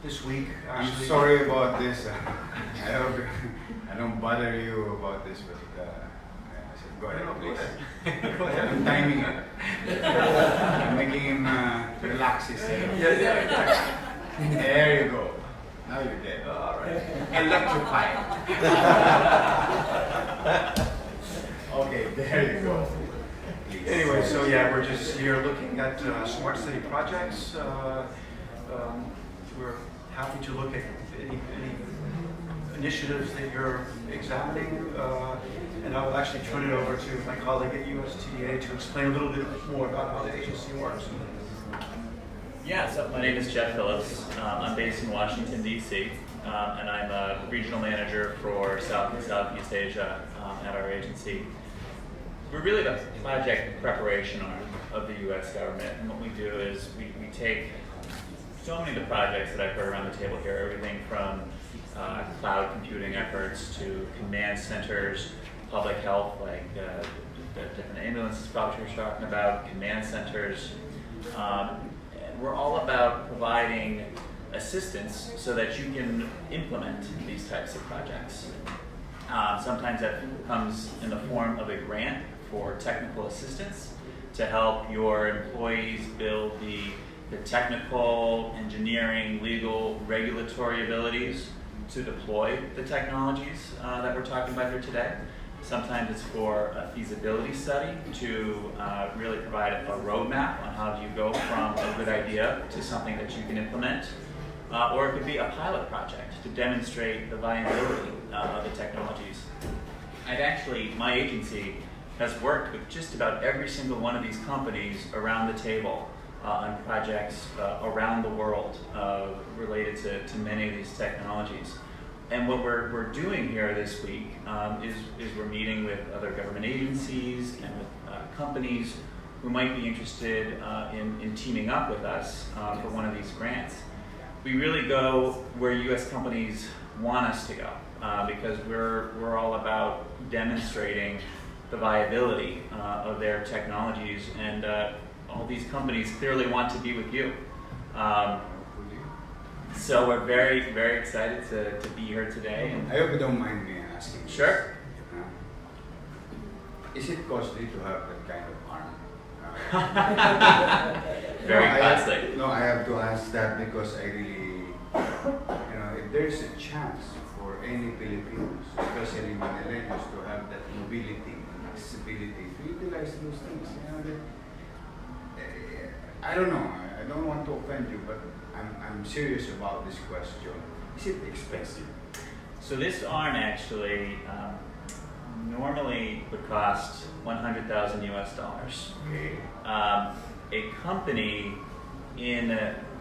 this week. I'm Actually, sorry about this. I hope I don't bother you about this, but I said, go ahead, please. Go ahead. I'm timing it. I'm making him relax his head. Yeah. There you go. Now you're dead. All right. Electrified. Okay, there you go. Please. Anyway, so yeah, we're just here looking at smart city projects. We're happy to look at any initiatives that you're examining, and I will actually turn it over to my colleague at USTDA to explain a little bit more about how the agency works. Yeah, so my name is Jeff Phillips. I'm based in Washington, D.C., and I'm a regional manager for South and Southeast Asia at our agency. We're really the project preparation arm of the U.S. government, and what we do is we take so many of the projects that I've heard around the table here, everything from cloud computing efforts to command centers, public health, like the different ambulances probably we're talking about, command centers. We're all about providing assistance so that you can implement these types of projects. Sometimes that comes in the form of a grant for technical assistance to help your employees build the technical, engineering, legal, regulatory abilities to deploy the technologies that we're talking about here today. Sometimes it's for a feasibility study to really provide a roadmap on how do you go from a good idea to something that you can implement. Or it could be a pilot project to demonstrate the viability of the technologies. My agency has worked with just about every single one of these companies around the table on projects around the world related to many of these technologies. And what we're doing here this week is we're meeting with other government agencies and with companies who might be interested in teaming up with us for one of these grants. We really go where U.S. companies want us to go because we're all about demonstrating the viability of their technologies, and all these companies clearly want to be with you. So we're very, very excited to be here today. I hope you don't mind me asking. Sure. Is it costly to have that kind of arm? Very costly. No, I have to ask that because I really, if there's a chance for any Filipinos, especially Manileños, to have that mobility, accessibility, to utilize those things, I don't know. I don't want to offend you, but I'm serious about this question. Is it expensive? So this arm actually normally would cost $100,000 US. Okay. A company in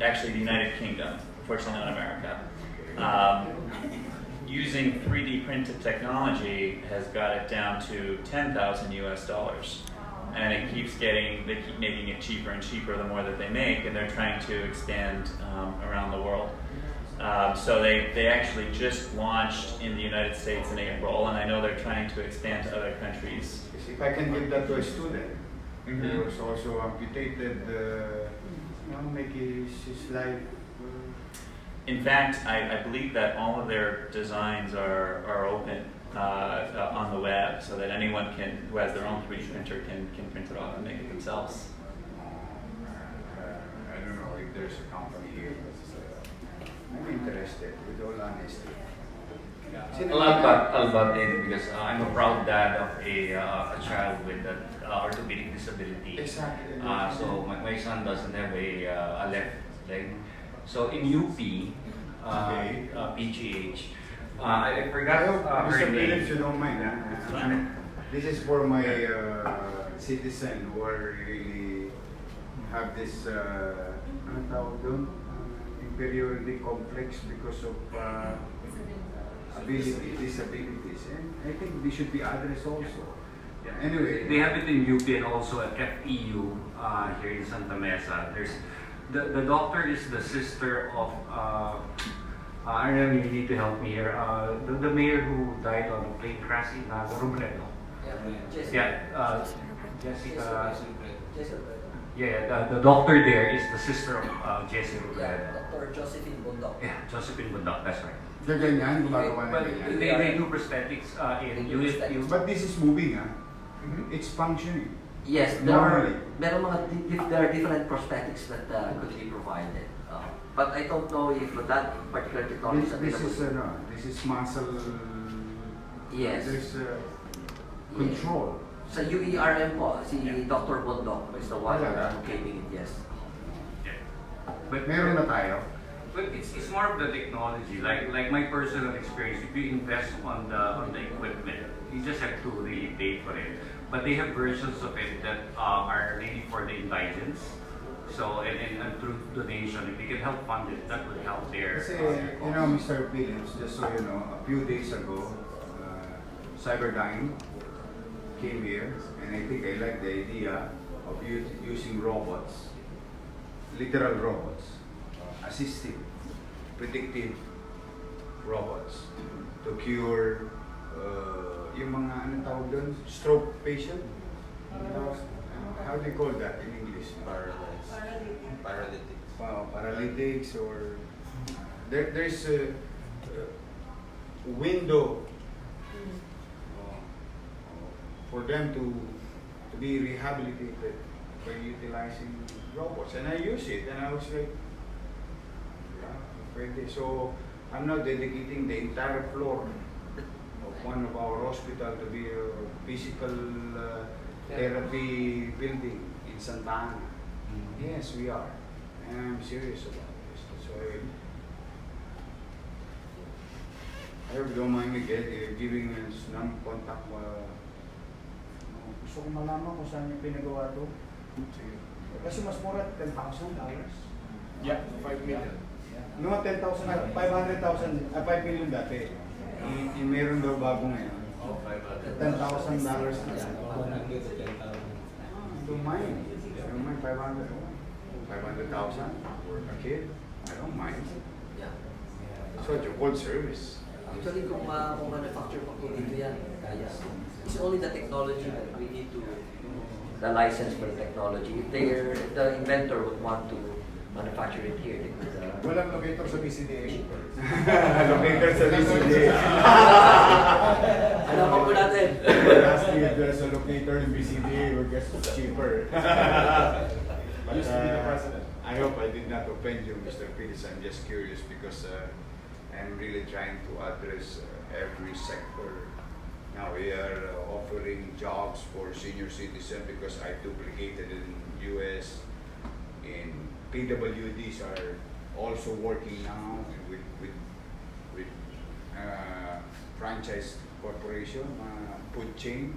actually the United Kingdom, unfortunately not America, using 3D printed technology has got it down to $10,000 US. And they keep making it cheaper and cheaper the more that they make, and they're trying to expand around the world. So they actually just launched in the United States in April, and I know they're trying to expand to other countries. If I can give that to a student who was also amputated, make his life. In fact, I believe that all of their designs are open on the web, so that anyone who has their own 3D printer can print it off and make it themselves. I don't know if there's a company here. I'm interested, with all honesty. I'll butt in because I'm a proud dad of a child with an orthopedic disability. Exactly. So my son doesn't have a left leg. So in UP, PGH, I forgot Mr. her Phillips, name. you don't mind, this is for my citizen who are really have this, anong tawag doon? Inferiority complex because of disabilities. And I think they should be addressed also. Yeah. Anyway. They have it in UP and also at FEU here in Santa Mesa. There's the doctor is the sister of I know you need to help me here. The mayor who died on a plane crash in Moreno. Jessica. Yeah, the doctor there is the sister of Jesse Robredo. Dr. Josephine Bundok. Yeah, Josephine Bundok, that's right. Ganyan, gumagawa na But ganyan. they do prosthetics in USU. But this is moving, It's functioning. Yes, Normally. there are different prosthetics that could be provided. But I don't know if that particular technology is available. This is muscle. Yes. There's control. Sa UERM po, si Dr. Bundok is the one advocating it, yes. But meron na tayo. But it's more of the technology. Like my personal experience, if you invest on the equipment, you just have to really pay for it. But they have versions of it that are really for the indigents. So and through donation, if you can help fund it, that would help their. Kasi, Mr. Phillips, just so you know, a few days ago, Cyberdyne came here, and I think I like the idea of using robots, literal robots, assistive, predictive robots to cure yung mga anong tawag doon, stroke patient. How do you call that in English? Paralytics or there's a window for them to be rehabilitated by utilizing robots, and I use it, and I was like, pwede. So I'm now dedicating the entire floor of one of our hospital to be a physical therapy building in Santa Ana. Yes, we are, and I'm serious about this. So I hope you don't mind me giving us non-contact. Gusto kong malaman kung saan yung pinagawa to. Kasi mas mura $10,000. Yeah, 5 million. No, 10,000, 500,000, 5 million dati. Meron daw bago ngayon. $10,000 na yan. Don't mind. I don't mind 500,000 for a kid. I don't mind. Yeah. So it's a full service. Actually, kung manufacture pa po dito yan, kaya. It's only the technology that we need to, the license for the technology. If the inventor would want to manufacture it here, they could. Walang locator sa BCDA. Locator sa BCDA. Alam mo po natin. Last year, there's a locator in BCDA, we guess it's cheaper. But, Used to be the president. I hope I did not offend you, Mr. Phillips. I'm just curious because I'm really trying to address every sector. Now we are offering jobs for senior citizens because I duplicated in US. In PWDs are also working now with franchise corporation, food chain.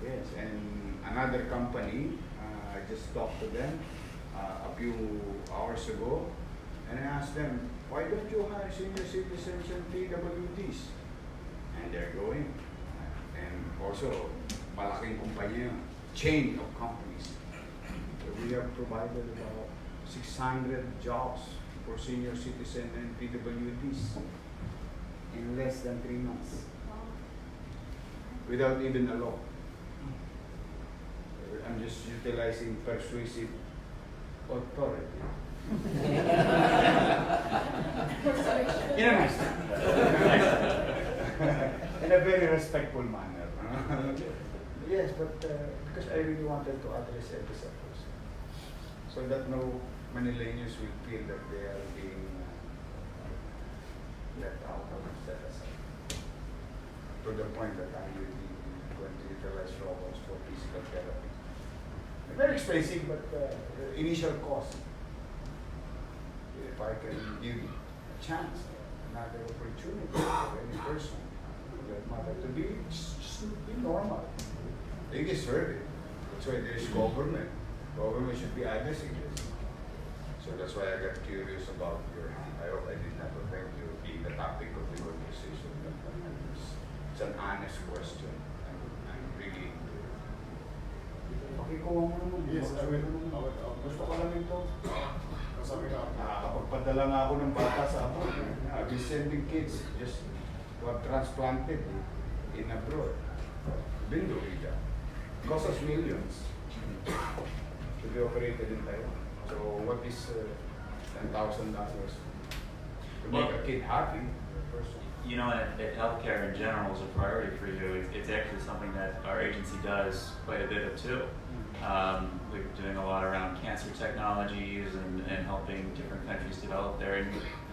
Yes, and another company. I just talked to them a few hours ago, and I asked them, why don't you hire senior citizens and PWDs? And they're going. And also, malaking kumpanya, chain of companies. So we have provided about 600 jobs for senior citizen and PWDs in less than 3 months, without even a law. I'm just utilizing persuasive authority. In a nice in a very respectful manner. Yes, but because I really wanted to address every sector, so that no Manileños will feel that they are being left out or set aside. to the point that I'm really going to utilize robots for physical therapy. Very expensive, but initial cost. If I can give a chance, another opportunity for any person, for that matter, to be just be normal. They deserve it. That's why there is government. Government should be addressing this. So that's why I got curious about your. I hope I did not offend you being the topic of the conversation. It's an honest question. I'm really. Okay, kuha mo naman. Yes, I will. Gusto ko lang ito. Nakakapagpadala nga ako ng bata sa abroad. I've been sending kids just who have transplanted in abroad. Been doing that. Cost us millions to be operated in Taiwan. So what is $10,000 to make a kid happy? You know, at healthcare in general is a priority for you. It's actually something that our agency does quite a bit of too. We're doing a lot around cancer technologies and helping different countries develop their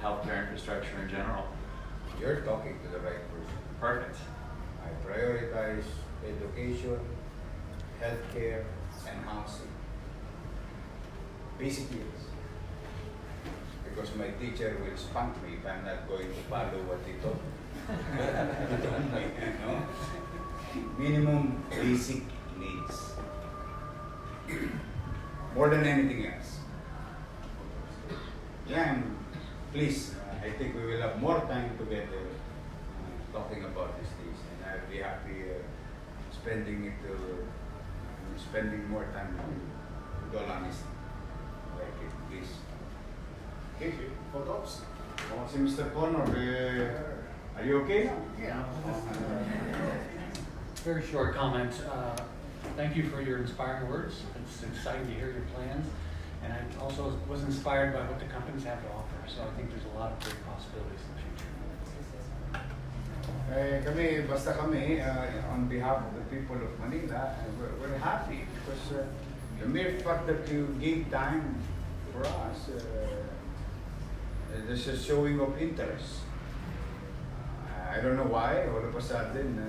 healthcare infrastructure in general. You're talking to the right person. Perfect. I prioritize education, healthcare, and housing. Basic needs. Because my teacher will spank me if I'm not going to follow what he taught me. He told me, you know? Minimum basic needs. More than anything else. Yeah, and please, I think we will have more time together talking about these things, and I'll be happy spending more time with you. With all honesty. Like it, please. Okay, photos. Oh, si Mr. Connor, are you okay now? Yeah. Very short comment. Thank you for your inspiring words. It's exciting to hear your plans. And I also was inspired by what the companies have to offer. So I think there's a lot of great possibilities in the future. Basta kami, on behalf of the people of Manila, we're happy because the mere fact that you gave time for us, this is showing of interest. I don't know why, all of a sudden,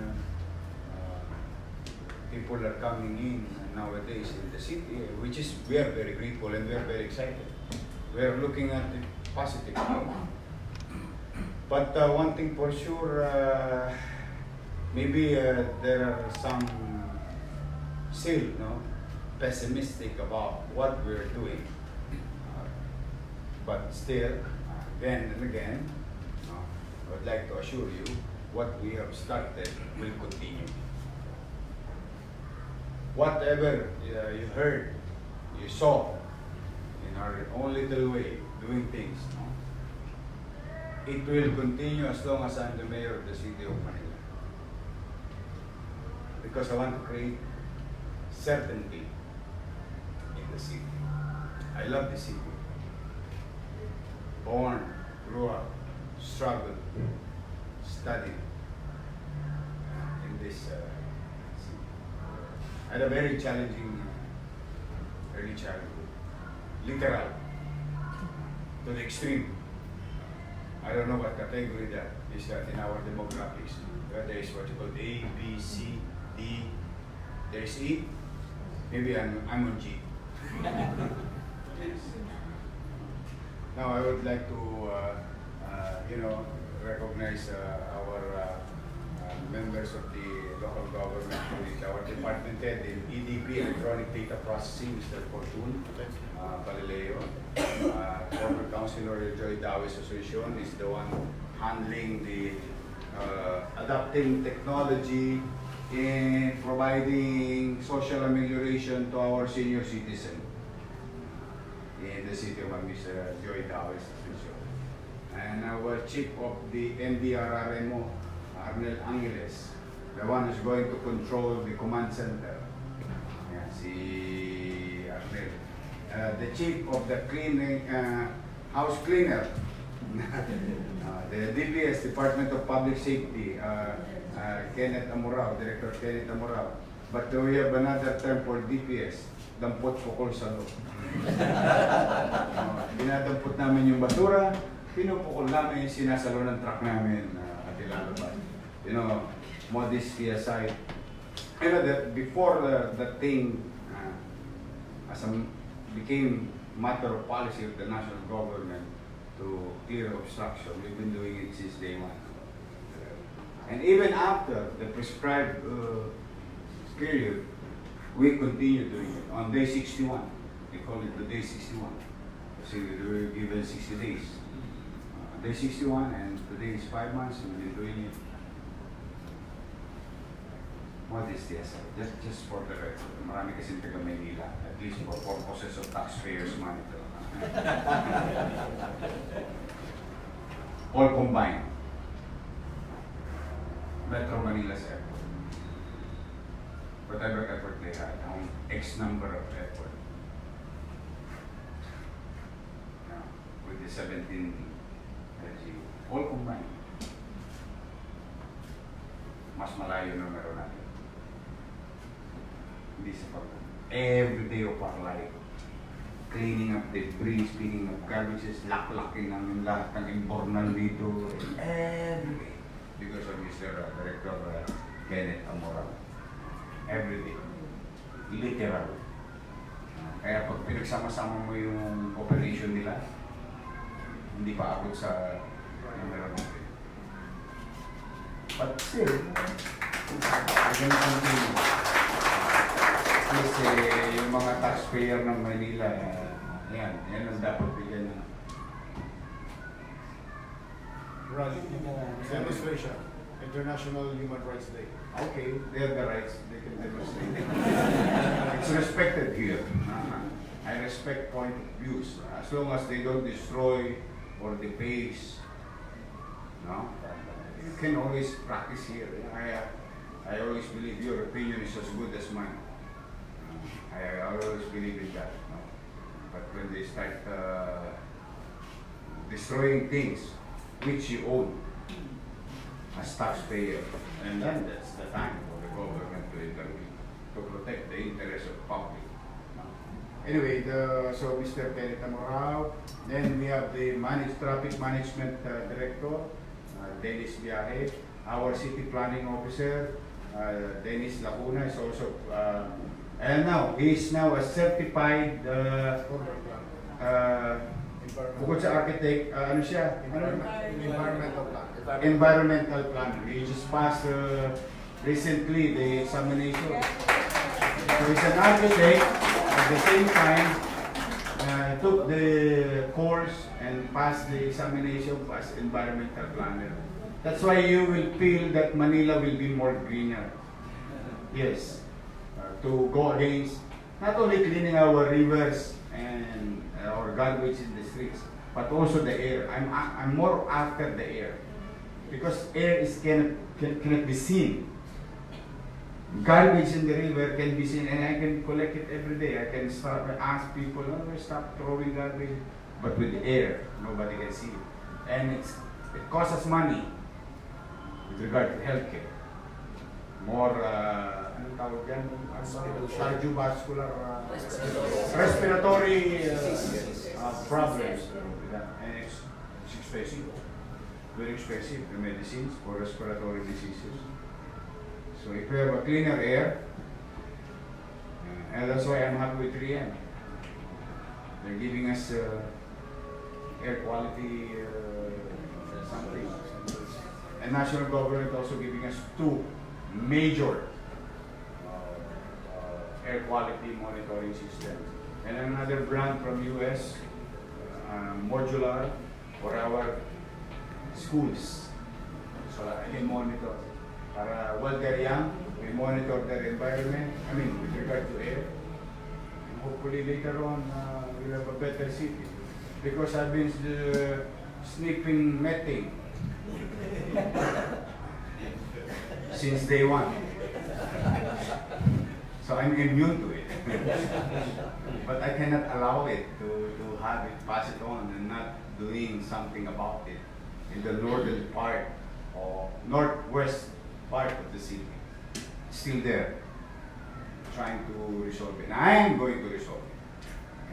people are coming in nowadays in the city, which is, we are very grateful and we are very excited. We are looking at it positively. But one thing for sure, maybe there are some still pessimistic about what we're doing. But still, again and again, I would like to assure you what we have started will continue. Whatever you heard, you saw in our own little way doing things, it will continue as long as I'm the mayor of the city of Manila. Because I want to create certainty in the city. I love the city. Born, grew up, struggled, studied in this city. I had a very challenging early childhood, literal, to the extreme. I don't know what category that is in our demographics. There is what you call A, B, C, D. There is E. Maybe I'm on G. Yes. Now I would like to, recognize our members of the local government with our department head in EDP, Electronic Data Processing, Mr. Fortun Palileo. Former Councilor Joy Dawes Association is the one handling the adapting technology in providing social amelioration to our senior citizen in the city of Mr. Joy Dawes Association. And our chief of the NDRRMO, Arnel Angeles, the one who's going to control the command center. Yeah, si Arnel. The chief of the cleaning, house cleaner, the DPS, Department of Public Safety, Kenneth Amorao, Director Kenneth Amorao. But we have another term for DPS, dampot pukol sa loob. Dinadampot namin yung basura, pinupukol namin, sinasalo ng truck namin at ilalabas. modesty aside, you know that before the thing became matter of policy of the national government to clear obstruction, we've been doing it since day one. And even after the prescribed period, we continue doing it. On day 61, we call it the day 61. So we were given 60 days. Day 61, and today is 5 months, we've been doing it. Modesty aside, just for the record. Marami kasi taga Manila, at least for purposes of taxpayers' money. All combined. Metro Manila's effort. Whatever effort they had, X number of effort. With the 17 LGU. All combined. Mas malayo na meron natin. Hindi sa pag every day of our life. Cleaning up debris, picking up garbages, laklakin namin lahat ng imbornal dito. Every day. Because of Mr. Director Kenneth Amora. Every day. Literal. Kaya pag pinagsama-sama mo yung operation nila, hindi pa abot sa numero natin. But still, we're gonna continue. Kasi yung mga taxpayer ng Manila, yan ang dapat bigyan ng demonstration. International Human Rights Day. Okay, they have the rights, they can demonstrate. It's respected here. I respect point of views. As long as they don't destroy or deface, no? You can always practice here. I always believe your opinion is as good as mine. I always believe in that. No? But when they start destroying things which you own as taxpayer, and then that's the time for the government to intervene to protect the interests of public. No? Anyway, so Mr. Kenneth Amorao, then we have the traffic management director, Dennis Biahe, our city planning officer, Dennis Lacuna is also, and now he is now a certified bukod sa architect, ano siya? Environmental plan. Environmental planner. He just passed recently the examination. So he's an architect. At the same time, took the course and passed the examination as environmental planner. That's why you will feel that Manila will be more greener. Yes. To go against not only cleaning our rivers and our garbage in the streets, but also the air. I'm more after the air, because air cannot be seen. Garbage in the river can be seen, and I can collect it every day. I can ask people, stop throwing garbage. But with the air, nobody can see it, and it costs us money with regard to healthcare. More anong tawag yan? Cardiovascular respiratory problems, and it's expensive, very expensive, the medicines for respiratory diseases. So if we have a cleaner air, and that's why I'm happy with 3M. They're giving us air quality something, and national government also giving us 2 major air quality monitoring systems, and another brand from US, modular for our schools. So I can monitor. Para while they're young, we monitor their environment, with regard to air. And hopefully later on, we'll have a better city. Because I've been sniffing methane since day one. So I'm immune to it. But I cannot allow it to have it, pass it on, and not doing something about it in the northern part or northwest part of the city. Still there, trying to resolve it. And I am going to resolve it.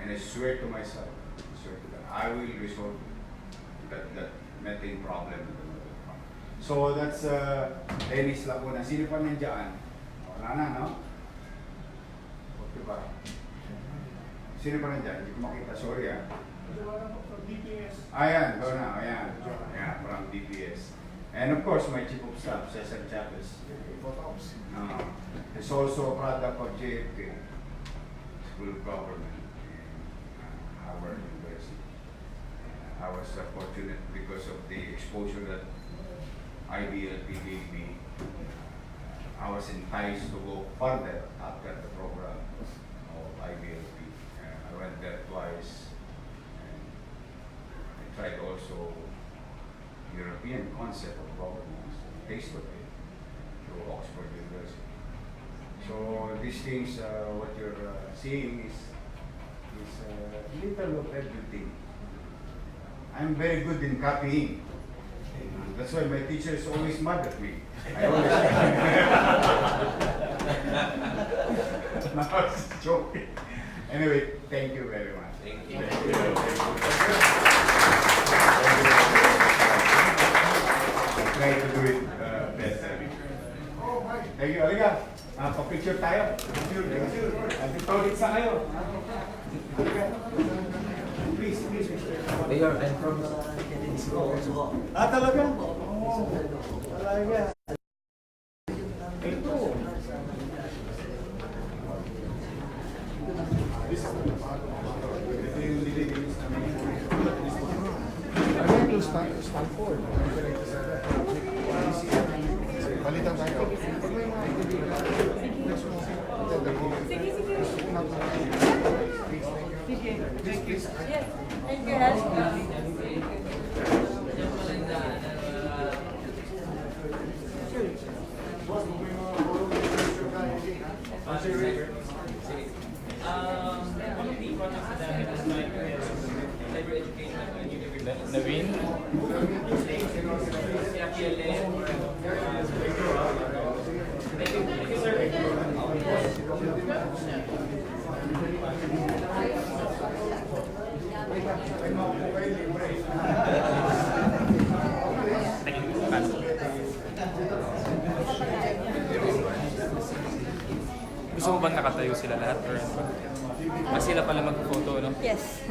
And I swear to myself, I will resolve that methane problem in the northern part. So that's Dennis Laguna. Sino pa nandiyan? Wala na, no? Okay ba? Sino pa nandiyan? Hindi ko makita. Sorry, ah. Ayan, go na. Ayan. Ayan, from DPS. And of course, my chief of staff, Cesar Chavez. It's also a product of JFK, School of Government, in our university. I was fortunate because of the exposure that IBLP gave me. I was enticed to go further after the program of IBLP. I went there twice. And I tried also European concept of governance, taste of it, through Oxford University. So these things, what you're seeing is a little of everything. I'm very good in copying. That's why my teachers always mad at me. I always no, I was joking. Anyway, thank you very much. Thank you. Try to do it better. Thank you. Aliga, pa-picture tayo. Picture. Picture sa kayo. Please, Mr. Mayor, I'm from Isko also. Talaga? Oo. Talaga. Ito. Ito yung nililis namin. Ano yung Stanford? Balitan tayo. Thank you. Naveen? Gusto mo bang nakatayo sila lahat? Or sila pala mag-photo, no? Yes.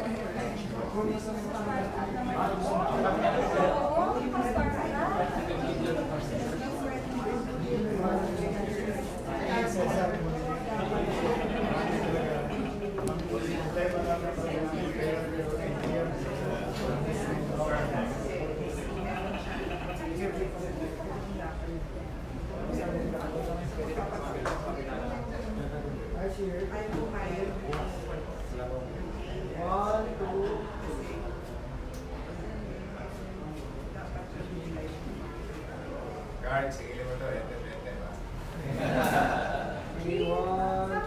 Guard, sige mo to. Ete ba?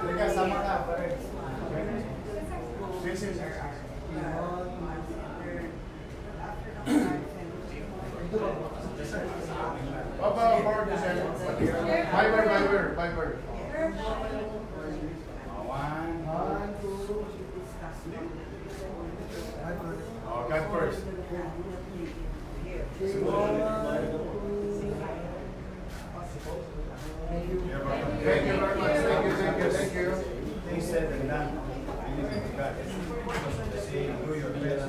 Teka, sama ka. Yes. Papa, forward to center. Viber. One, two. Oh, cut first. Thank you very much. Thank you. Things said and done. See, do your best.